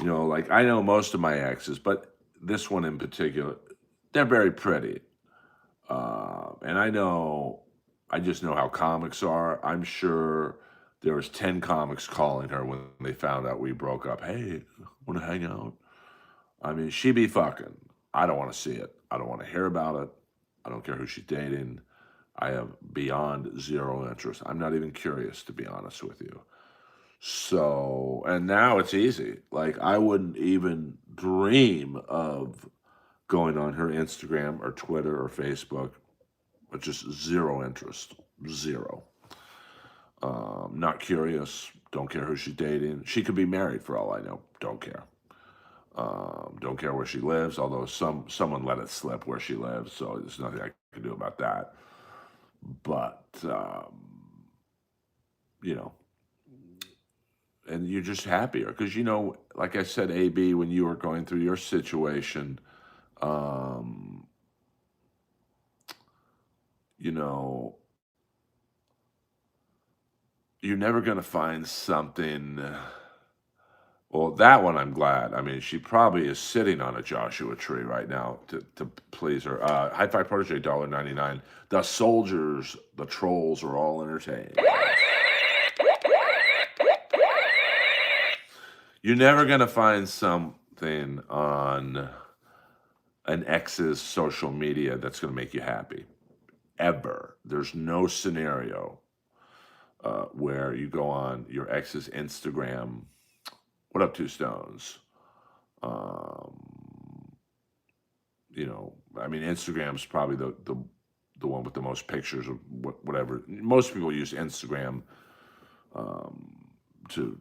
Like I know most of my exes, but this one in particular, they're very pretty. And I just know how comics are. I'm sure there was 10 comics calling her when they found out we broke up. Hey, want to hang out? I mean, she be fucking. I don't want to see it. I don't want to hear about it. I don't care who she's dating. I have beyond zero interest. I'm not even curious, to be honest with you. So, and now it's easy. Like, I wouldn't even dream of going on her Instagram or Twitter or Facebook, but just zero interest. Zero. Not curious. Don't care who she's dating. She could be married for all I know. Don't care. Don't care where she lives, although someone let it slip where she lives, so there's nothing I can do about that. But you know, and you're just happier because like I said, AB, when you were going through your situation, um, you know, you're never going to find something. Well, that one I'm glad. I mean, she probably is sitting on a Joshua tree right now to please her. High Five Protege, $1.99. The soldiers, the trolls are all entertained. You're never going to find something on an ex's social media that's going to make you happy. Ever. There's no scenario where you go on your ex's Instagram. What up, Two Stones? Um, I mean, Instagram's probably the one with the most pictures of whatever. Most people use Instagram to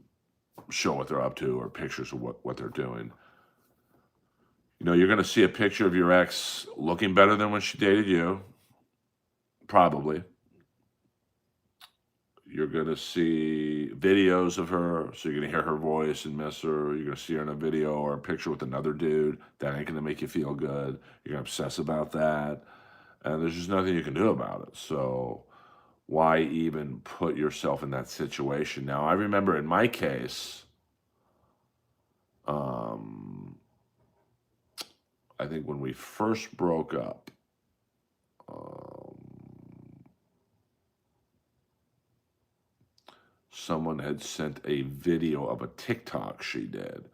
show what they're up to or pictures of what they're doing. You're going to see a picture of your ex looking better than when she dated you, probably. You're going to see videos of her, so you're going to hear her voice and miss her. You're going to see her in a video or a picture with another dude. That ain't going to make you feel good. You're going to obsess about that. And there's just nothing you can do about it. So why even put yourself in that situation? Now, I remember in my case, I think when we first broke up, someone had sent a video of a TikTok she did.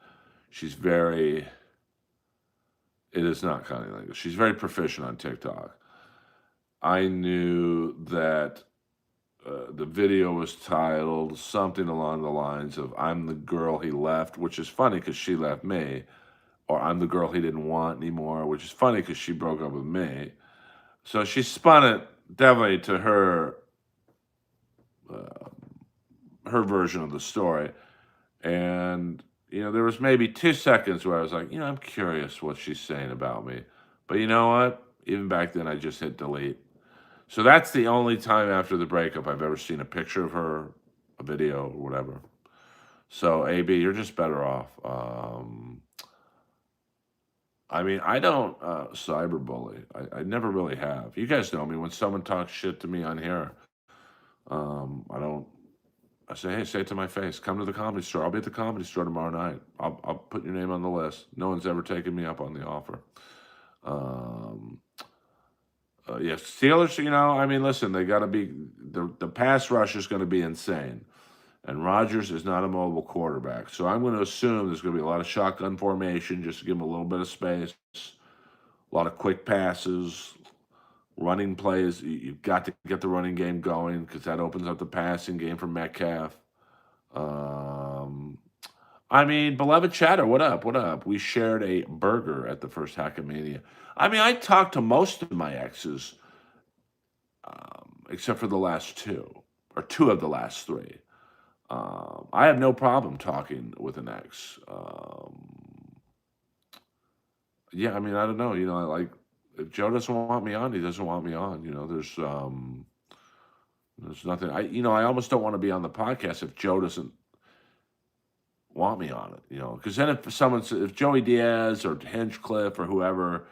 She's very, it is not Connie Langus. She's very proficient on TikTok. I knew that the video was titled something along the lines of "I'm the girl he left," which is funny because she left me, or "I'm the girl he didn't want anymore," which is funny because she broke up with me. So she spun it definitely to her version of the story, and there was maybe 2 seconds where I was like, I'm curious what she's saying about me, but you know what? Even back then, I just hit delete. So that's the only time after the breakup I've ever seen a picture of her, a video, or whatever. So, AB, you're just better off. I mean, I don't cyberbully. I never really have. You guys know me. When someone talks shit to me on here, I don't. I say, hey, say it to my face. Come to the Comedy Store. I'll be at the Comedy Store tomorrow night. I'll put your name on the list. No one's ever taken me up on the offer. Yes, Steelers. I mean, listen, they got to be the pass rush is going to be insane, and Rodgers is not a mobile quarterback, so I'm going to assume there's going to be a lot of shotgun formation just to give him a little bit of space, a lot of quick passes, running plays. You've got to get the running game going because that opens up the passing game for Metcalf. I mean, beloved chatter, what up? What up? We shared a burger at the first Hackamania. I mean, I talked to most of my exes, except for the last two, or two of the last three. I have no problem talking with an ex. Yeah, I mean, I don't know. Like if Joe doesn't want me on, he doesn't want me on. There's nothing. I almost don't want to be on the podcast if Joe doesn't want me on it. Because then if Joey Diaz or Hinchcliffe or whoever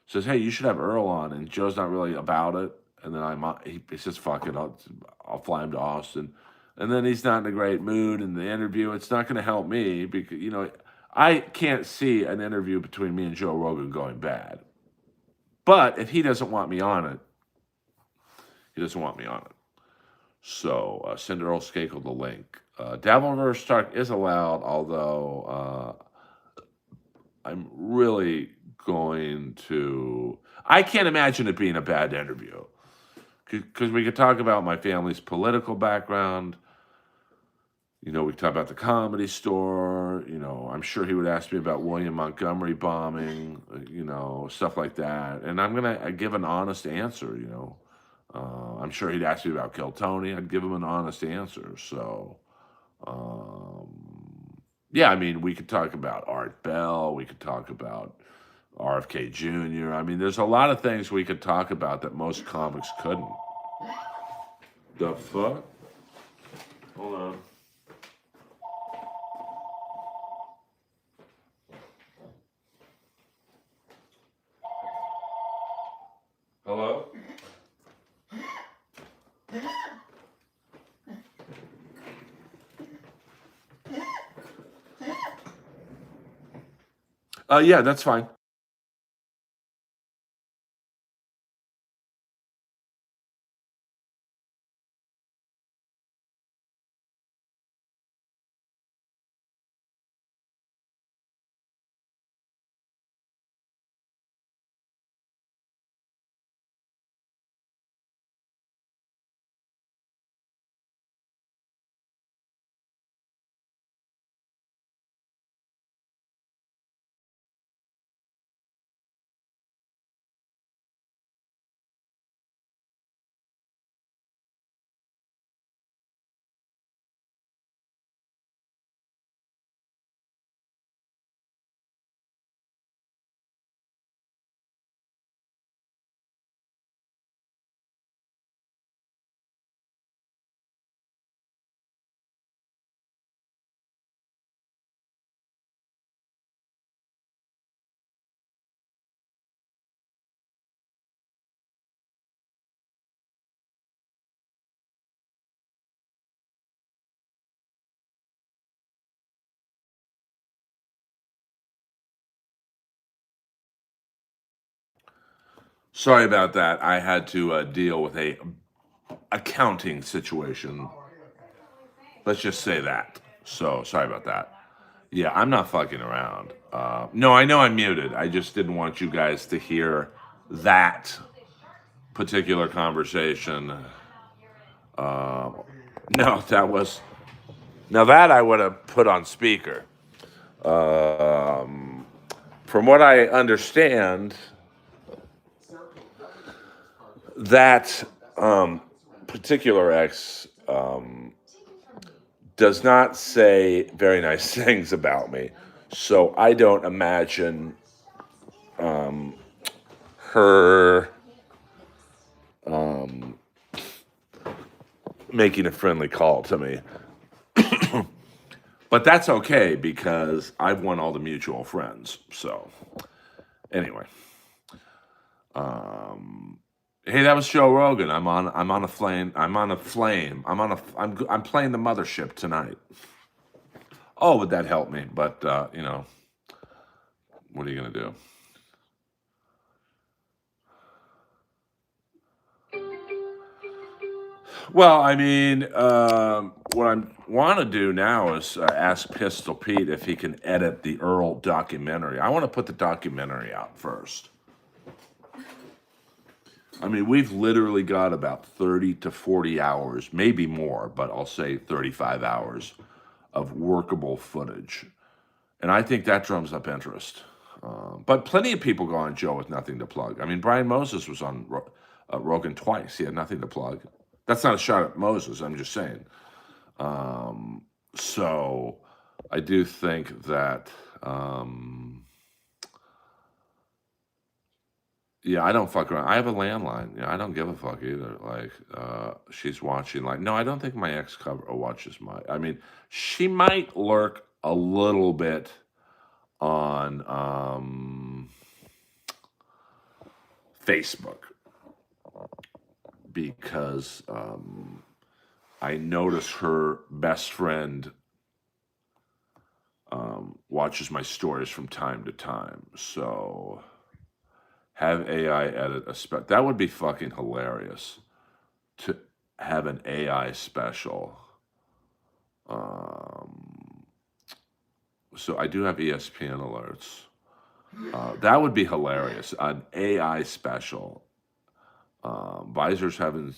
says, "Hey, you should have Earl on," and Joe's not really about it, and then he says, "Fuck it, I'll fly him to Austin," and then he's not in a great mood in the interview. It's not going to help me because I can't see an interview between me and Joe Rogan going bad. But if he doesn't want me on it, he doesn't want me on it. So send Earl Skakel the link. Dabbleverse talk is allowed, although I'm really going to. I can't imagine it being a bad interview because we could talk about my family's political background. We could talk about the Comedy Store. I'm sure he would ask me about William Montgomery bombing. Stuff like that, and I'm gonna give an honest answer. I'm sure he'd ask me about Kill Tony. I'd give him an honest answer. So, Yeah, I mean, we could talk about Art Bell. We could talk about RFK Jr. I mean, there's a lot of things we could talk about that most comics couldn't. The fuck? Hold on. Hello? Yeah, that's fine. Sorry about that. I had to deal with a accounting situation. Let's just say that. So sorry about that. Yeah, I'm not fucking around. No, I know I'm muted. I just didn't want you guys to hear that particular conversation. No, that was now that I would have put on speaker. Um, from what I understand, that particular ex does not say very nice things about me. So I don't imagine her making a friendly call to me. But that's okay because I've won all the mutual friends. So anyway, hey, that was Joe Rogan. I'm on a flame. I'm on a flame. I'm playing the mothership tonight. Oh, would that help me? But what are you gonna do? Well, I mean, what I want to do now is ask Pistol Pete if he can edit the Earl documentary. I want to put the documentary out first. I mean, we've literally got about 30 to 40 hours, maybe more, but I'll say 35 hours of workable footage. And I think that drums up interest. But plenty of people go on Joe with nothing to plug. I mean, Brian Moses was on Rogan twice. He had nothing to plug. That's not a shot at Moses. I'm just saying. So I do think that, yeah, I don't fuck around. I have a landline. Yeah, I don't give a fuck either. Like, she's watching. Like, no, I don't think my ex cover watches my. I mean, she might lurk a little bit on Facebook because I notice her best friend watches my stories from time to time. So have AI edit a spec. That would be fucking hilarious to have an AI special. So I do have ESPN alerts. That would be hilarious. An AI special. Visors haven't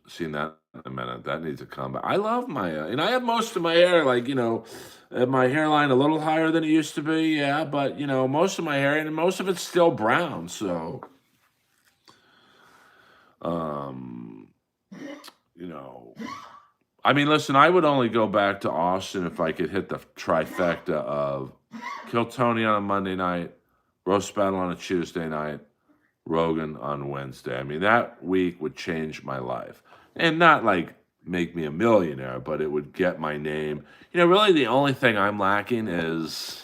seen that in a minute. That needs to come back. I love my, and I have most of my hair, like, my hairline a little higher than it used to be. Yeah, but, most of my hair, and most of it's still brown. So, um, you know, I mean, listen, I would only go back to Austin if I could hit the trifecta of Kill Tony on a Monday night, Roast Battle on a Tuesday night, Rogan on Wednesday. I mean, that week would change my life. And not like make me a millionaire, but it would get my name. Really the only thing I'm lacking is,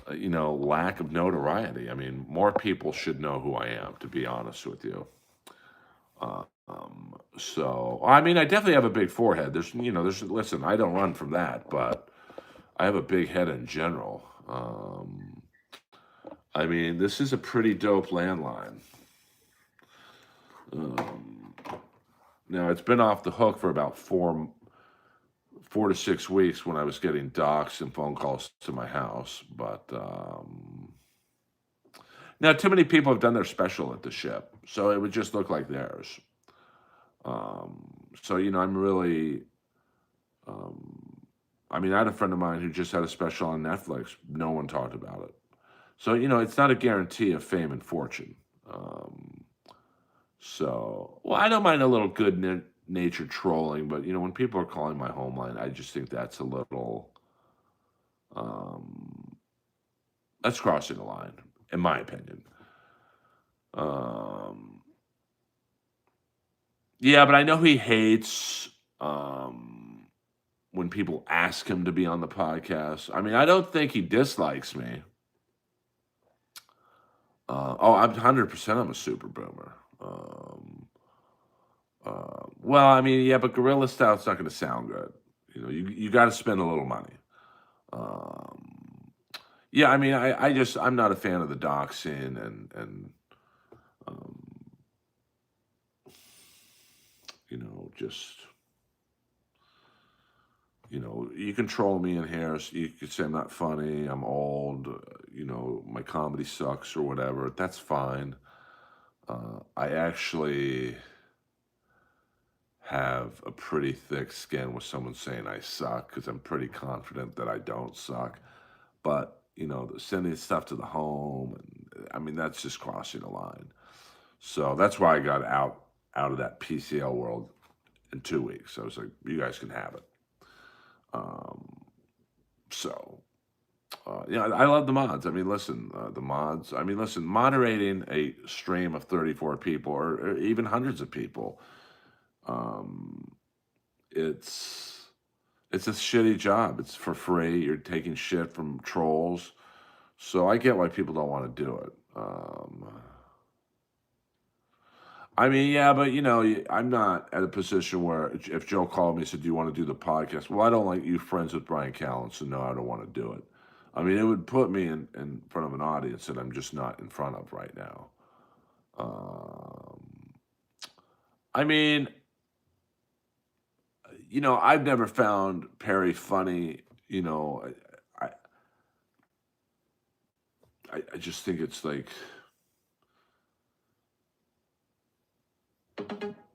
lack of notoriety. I mean, more people should know who I am, to be honest with you. So, I mean, I definitely have a big forehead. Listen, I don't run from that, but I have a big head in general. I mean, this is a pretty dope landline. Now, it's been off the hook for about 4 to 6 weeks when I was getting docs and phone calls to my house. But now, too many people have done their special at the ship, so it would just look like theirs. So, I'm really. I mean, I had a friend of mine who just had a special on Netflix. No one talked about it. So, it's not a guarantee of fame and fortune. Well, I don't mind a little good natured trolling, but, when people are calling my home line, I just think that's a little, that's crossing the line, in my opinion. Yeah, but I know he hates when people ask him to be on the podcast. I mean, I don't think he dislikes me. I'm 100%. I'm a super boomer. Well, I mean, yeah, but Gorilla Stout's not going to sound good. You got to spend a little money. Yeah, I mean, I'm not a fan of the doxing and just. You can troll me in here. So you could say I'm not funny, I'm old, my comedy sucks or whatever. That's fine. I actually have a pretty thick skin with someone saying I suck because I'm pretty confident that I don't suck. But, sending stuff to the home, and I mean, that's just crossing the line. So that's why I got out of that PCL world in 2 weeks. I was like, you guys can have it. I love the mods. I mean, listen, the mods. I mean, listen, moderating a stream of 34 people or even hundreds of people, it's a shitty job. It's for free. You're taking shit from trolls. So I get why people don't want to do it. I mean, yeah, but I'm not at a position where if Joe called me and said, "Do you want to do the podcast?" Well, I don't like you friends with Brian Callen, so no, I don't want to do it. I mean, it would put me in front of an audience that I'm just not in front of right now. I mean, I've never found Perry funny. I, I just think it's like.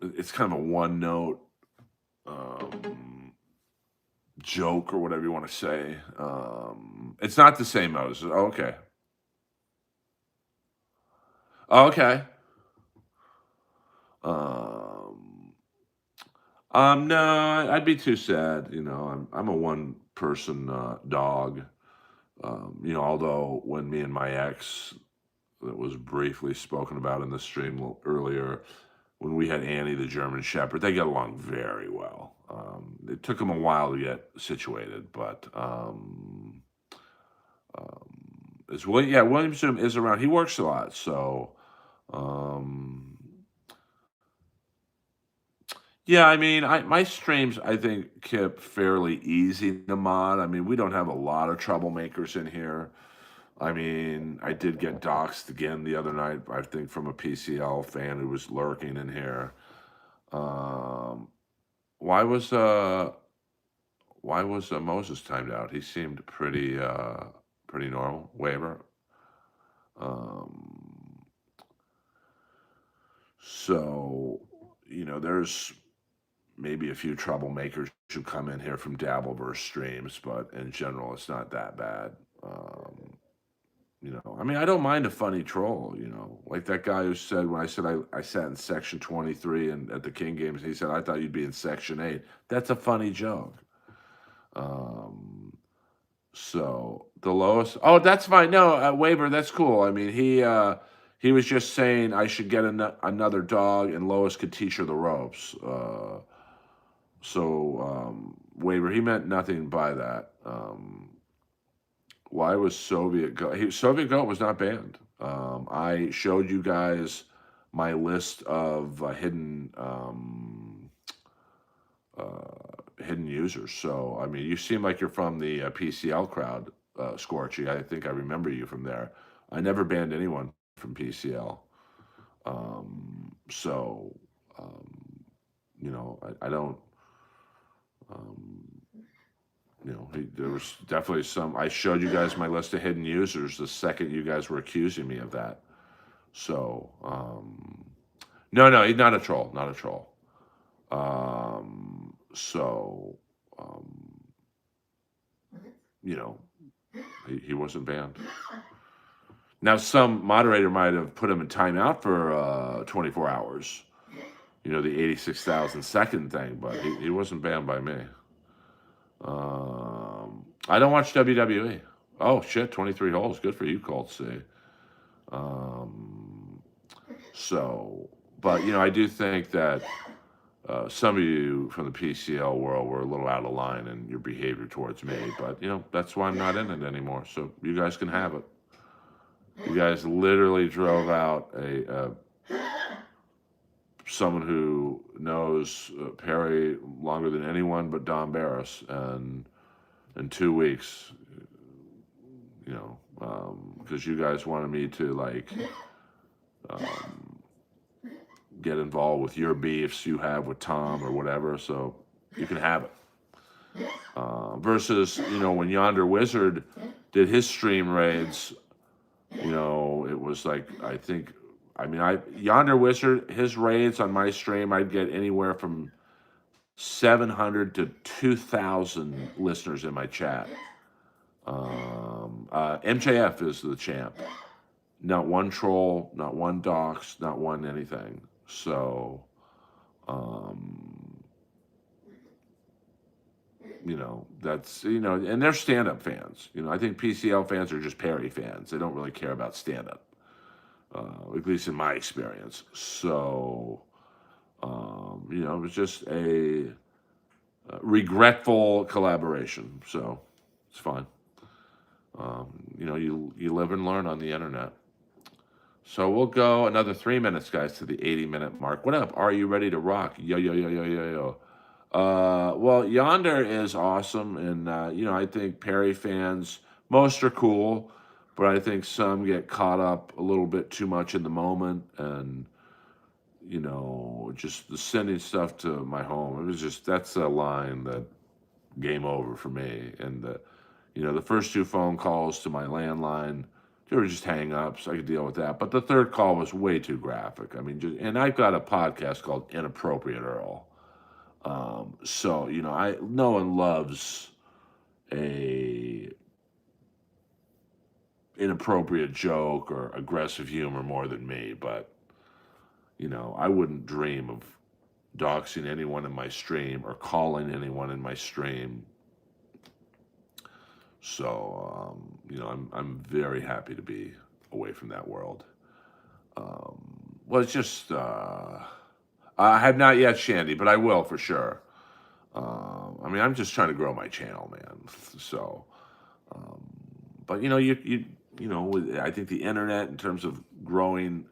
It's kind of a one note joke or whatever you want to say. It's not the same Moses. Oh, okay. Oh, okay. No, I'd be too sad. I'm a one person dog. Although when me and my ex, that was briefly spoken about in the stream earlier, when we had Annie, the German Shepherd, they get along very well. It took them a while to get situated, but Williamson is around. He works a lot, so yeah. I mean, my streams I think kept fairly easy to mod. I mean, we don't have a lot of troublemakers in here. I mean, I did get doxxed again the other night, I think, from a PCL fan who was lurking in here. Why was Moses timed out? He seemed pretty normal. Waiver. So, there's maybe a few troublemakers who come in here from Dabbleverse streams, but in general, it's not that bad. I mean, I don't mind a funny troll, like that guy who said when I said I sat in section 23 and at the King Games, he said, I thought you'd be in section 8. That's a funny joke. Um, so the lowest, oh, that's fine. No, Waver, that's cool. I mean, he was just saying I should get another dog and Lois could teach her the ropes. Waver, he meant nothing by that. Why was Soviet Goat? Soviet Goat was not banned. I showed you guys my list of hidden users. So I mean, you seem like you're from the PCL crowd, Scorchy. I think I remember you from there. I never banned anyone from PCL. So I don't. Um, there was definitely some. I showed you guys my list of hidden users the second you guys were accusing me of that. So, no, he's not a troll, not a troll. So, um, you know, he wasn't banned. Now, some moderator might have put him in timeout for 24 hours. The 86,000 second thing, but he wasn't banned by me. I don't watch WWE. Oh shit, 23 holes. Good for you, Colt C. But I do think that some of you from the PCL world were a little out of line in your behavior towards me. But that's why I'm not in it anymore. So you guys can have it. You guys literally drove out someone who knows Perry longer than anyone but Don Barris, and in 2 weeks, because you guys wanted me to get involved with your beefs you have with Tom or whatever, so you can have it. Versus, when Yonder Wizard did his stream raids, it was like, Yonder Wizard, his raids on my stream, I'd get anywhere from 700 to 2,000 listeners in my chat. MJF is the champ. Not one troll, not one dox, not one anything. So, that's, and they're stand-up fans. I think PCL fans are just Perry fans. They don't really care about stand-up, at least in my experience. So, it was just a regretful collaboration. So, it's fine. You live and learn on the internet. So we'll go another 3 minutes, guys, to the 80-minute mark. What up? Are you ready to rock? Yo, yo, yo, yo, yo, yo. Well, Yonder is awesome, and I think Perry fans, most are cool, but I think some get caught up a little bit too much in the moment, and just the sending stuff to my home. It was just, that's a line that game over for me. And the first 2 phone calls to my landline, they were just hang-ups. I could deal with that. But the third call was way too graphic. And I've got a podcast called Inappropriate Earl. So no one loves a inappropriate joke or aggressive humor more than me. But I wouldn't dream of doxing anyone in my stream or calling anyone in my stream. So, I'm very happy to be away from that world. Well, it's just, I have not yet, Shandy, but I will for sure. I'm just trying to grow my channel, man. So, but I think the internet, in terms of growing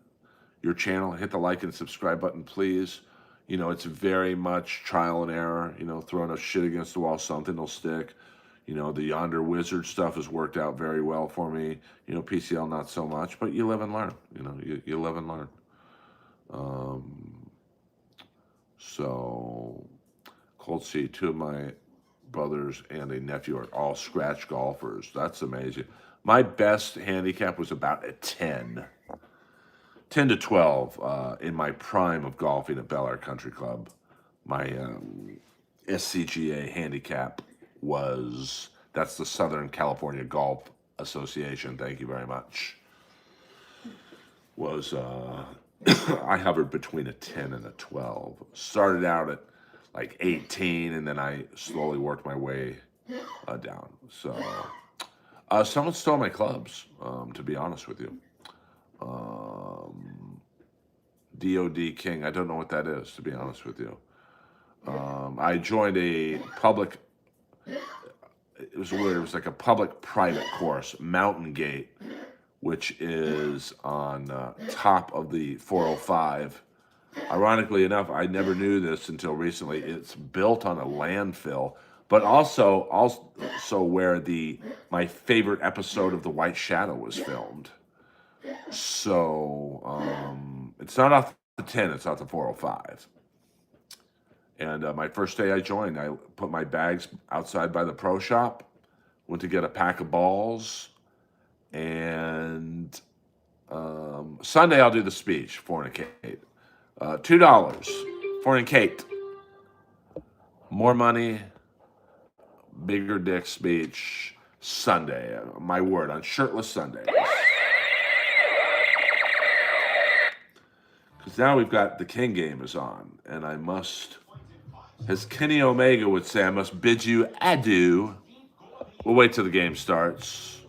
your channel, hit the like and subscribe button, please. It's very much trial and error. Throwing a shit against the wall, something will stick. The Yonder Wizard stuff has worked out very well for me. PCL not so much, but you live and learn. You live and learn. So, Cold C, 2 of my brothers and a nephew are all scratch golfers. That's amazing. My best handicap was about a 10 to 12 in my prime of golfing at Bel Air Country Club. My SCGA handicap that's the Southern California Golf Association, thank you very much, was I hovered between a 10 and a 12. Started out at like 18, and then I slowly worked my way down. So someone stole my clubs, to be honest with you. DOD King, I don't know what that is, to be honest with you. I joined a public, it was weird, it was like a public-private course, Mountain Gate, which is on top of the 405. Ironically enough, I never knew this until recently. It's built on a landfill, but also where my favorite episode of The White Shadow was filmed. So it's not off the 10, it's off the 405. And my first day I joined, I put my bags outside by the pro shop, went to get a pack of balls, and Sunday I'll do the speech, fornicate. $2, fornicate. More money, bigger dick speech, Sunday. My word, on shirtless Sundays. Because now we've got the King game is on, and I must, as Kenny Omega would say, I must bid you adieu. We'll wait till the game starts.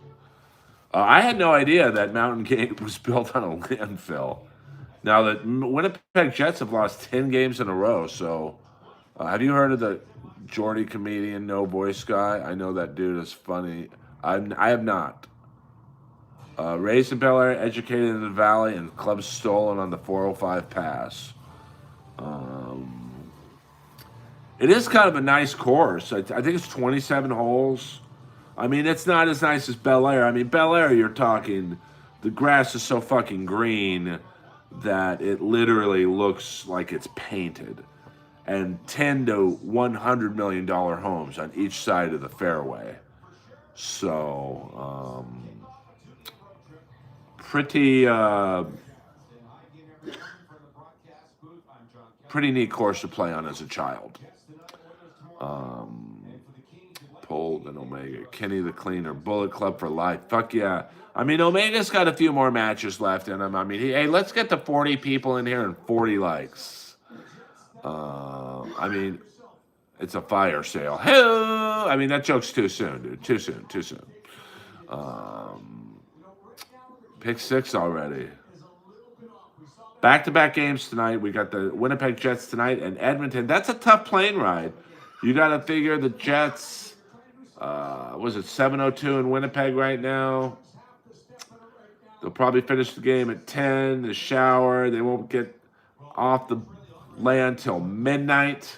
I had no idea that Mountain Gate was built on a landfill. Now, the Winnipeg Jets have lost 10 games in a row, so have you heard of the Geordie comedian No Voice guy? I know that dude is funny. I have not. Raised in Bel Air, educated in the Valley, and clubs stolen on the 405 pass. It is kind of a nice course. I think it's 27 holes. I mean, it's not as nice as Bel Air. I mean, Bel Air, you're talking, the grass is so fucking green that it literally looks like it's painted. And 10 to $100 million homes on each side of the fairway. So, pretty neat course to play on as a child. Pulled and Omega, Kenny the Cleaner, Bullet Club for life. Fuck yeah. I mean, Omega's got a few more matches left in him. I mean, hey, let's get to 40 people in here and 40 likes. I mean, it's a fire sale. Hell, I mean, that joke's too soon, dude. Too soon. Pick 6 already. Back-to-back games tonight. We got the Winnipeg Jets tonight and Edmonton. That's a tough plane ride. You got to figure the Jets, was it 7:02 in Winnipeg right now? They'll probably finish the game at 10, the shower. They won't get off the land till midnight.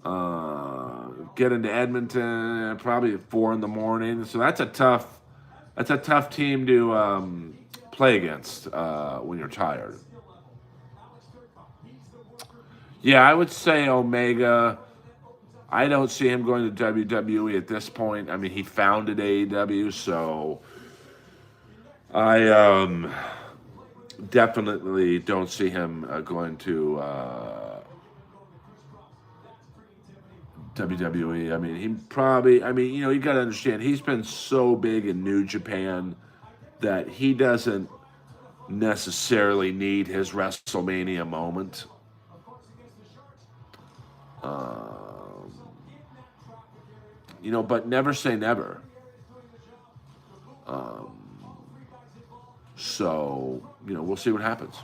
Get into Edmonton probably at 4 in the morning. So that's a tough team to play against when you're tired. Yeah, I would say Omega. I don't see him going to WWE at this point. I mean, he founded AEW, so I definitely don't see him going to WWE. I mean, you got to understand, he's been so big in New Japan that he doesn't necessarily need his WrestleMania moment. But never say never. So, we'll see what happens.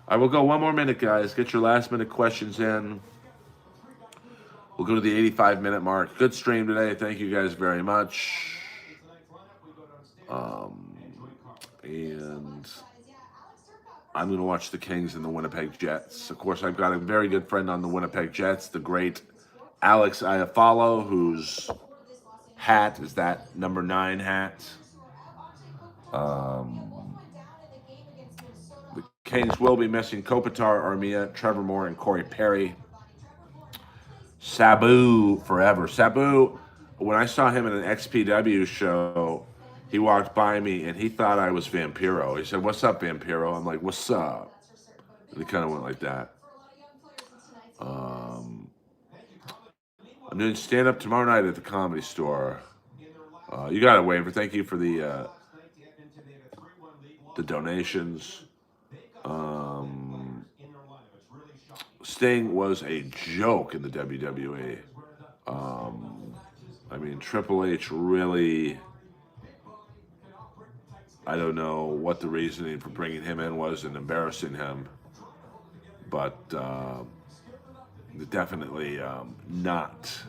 I will go one more minute, guys. Get your last minute questions in. We'll go to the 85-minute mark. Good stream today. Thank you guys very much. And I'm going to watch the Kings and the Winnipeg Jets. Of course, I've got a very good friend on the Winnipeg Jets, the great Alex Iafallo, whose hat is that number 9 hat. The Kings will be missing Kopitar, Armia, Trevor Moore, and Corey Perry. Sabu forever. Sabu, when I saw him in an XPW show, he walked by me and he thought I was Vampiro. He said, "What's up, Vampiro?" I'm like, "What's up?" And he kind of went like that. I'm doing stand-up tomorrow night at the Comedy Store. You got a waiver. Thank you for the donations. Sting was a joke in the WWE. I mean, Triple H really. I don't know what the reasoning for bringing him in was and embarrassing him, but definitely not.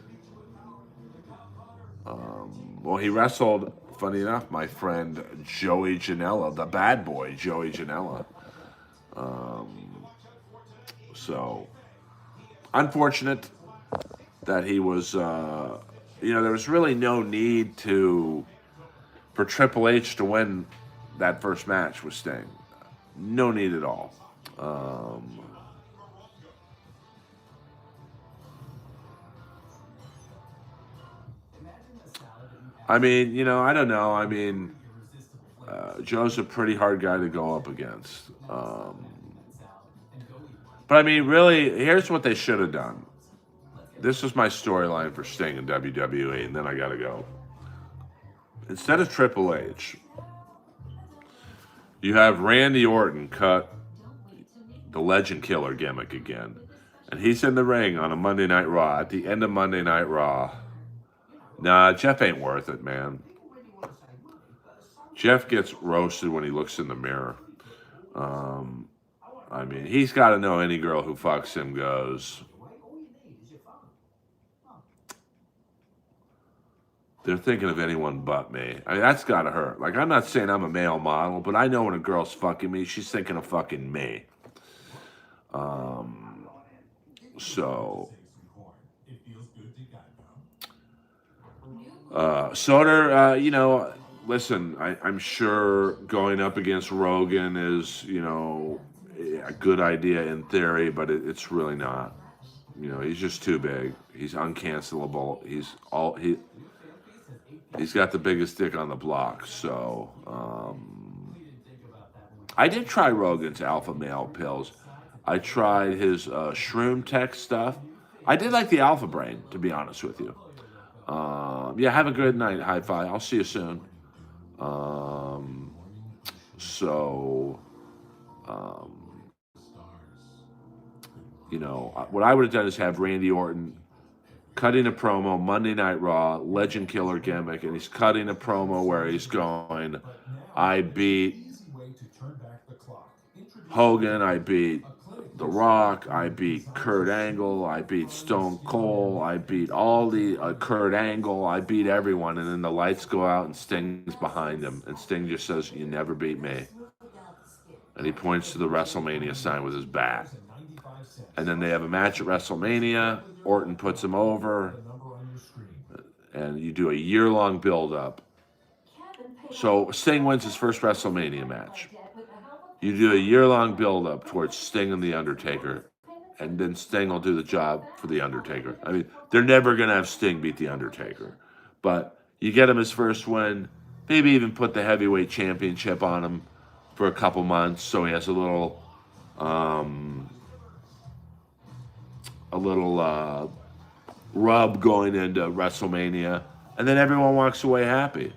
Well, he wrestled, funny enough, my friend Joey Janela, the bad boy Joey Janela. So, unfortunate that he was, there was really no need for Triple H to win that first match with Sting. No need at all. I mean, I don't know. I mean, Joe's a pretty hard guy to go up against. But I mean, really, here's what they should have done. This is my storyline for Sting in WWE, and then I got to go. Instead of Triple H, you have Randy Orton cut the Legend Killer gimmick again. And he's in the ring on a Monday Night Raw. At the end of Monday Night Raw. Nah, Jeff ain't worth it, man. Jeff gets roasted when he looks in the mirror. I mean, he's got to know any girl who fucks him goes, they're thinking of anyone but me. I mean, that's got to hurt. Like, I'm not saying I'm a male model, but I know when a girl's fucking me, she's thinking of fucking me. Soder, listen, I'm sure going up against Rogan is, a good idea in theory, but it's really not. He's just too big. He's uncancelable. He's got the biggest dick on the block. So, I did try Rogan's alpha male pills. I tried his shroom tech stuff. I did like the alpha brain, to be honest with you. Yeah, have a good night, Hi-Fi. I'll see you soon. What I would have done is have Randy Orton cutting a promo, Monday Night Raw, Legend Killer gimmick, and he's cutting a promo where he's going, I beat Hogan, I beat The Rock, I beat Kurt Angle, I beat Stone Cold, I beat all the Kurt Angle, I beat everyone, and then the lights go out and Sting's behind him, and Sting just says, you never beat me. And he points to the WrestleMania sign with his bat. And then they have a match at WrestleMania, Orton puts him over, and you do a year-long build-up. So Sting wins his first WrestleMania match. You do a year-long build-up towards Sting and The Undertaker, and then Sting will do the job for The Undertaker. I mean, they're never going to have Sting beat The Undertaker. But you get him his first win, maybe even put the heavyweight championship on him for a couple months so he has a little rub going into WrestleMania, and then everyone walks away happy.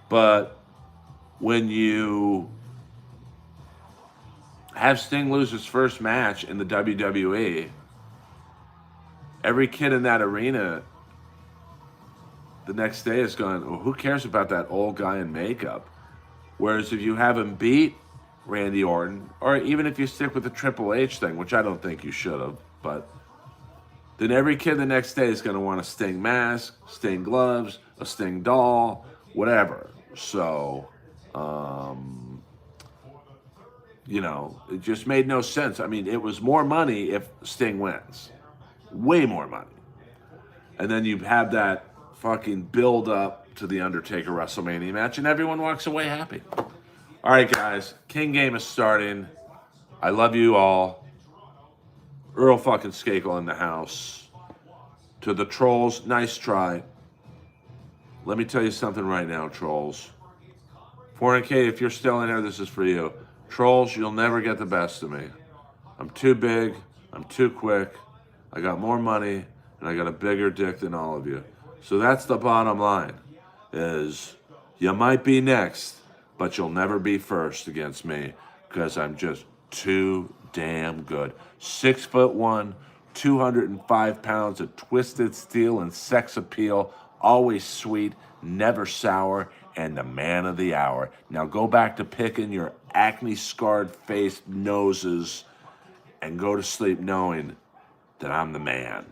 But when you have Sting lose his first match in the WWE, every kid in that arena the next day is going, well, who cares about that old guy in makeup? Whereas if you have him beat Randy Orton, or even if you stick with the Triple H thing, which I don't think you should have, but then every kid the next day is going to want a Sting mask, Sting gloves, a Sting doll, whatever. So, it just made no sense. I mean, it was more money if Sting wins. Way more money. And then you have that fucking build up to the Undertaker WrestleMania match, and everyone walks away happy. All right, guys. King Game is starting. I love you all. Earl fucking Skakel in the house. To the trolls, nice try. Let me tell you something right now, trolls. 4K, if you're still in here, this is for you. Trolls, you'll never get the best of me. I'm too big. I'm too quick. I got more money, and I got a bigger dick than all of you. So that's the bottom line. is you might be next, but you'll never be first against me because I'm just too damn good. 6'1", 205 pounds of twisted steel and sex appeal, always sweet, never sour, and the man of the hour. Now go back to picking your acne-scarred faced noses and go to sleep knowing that I'm the man.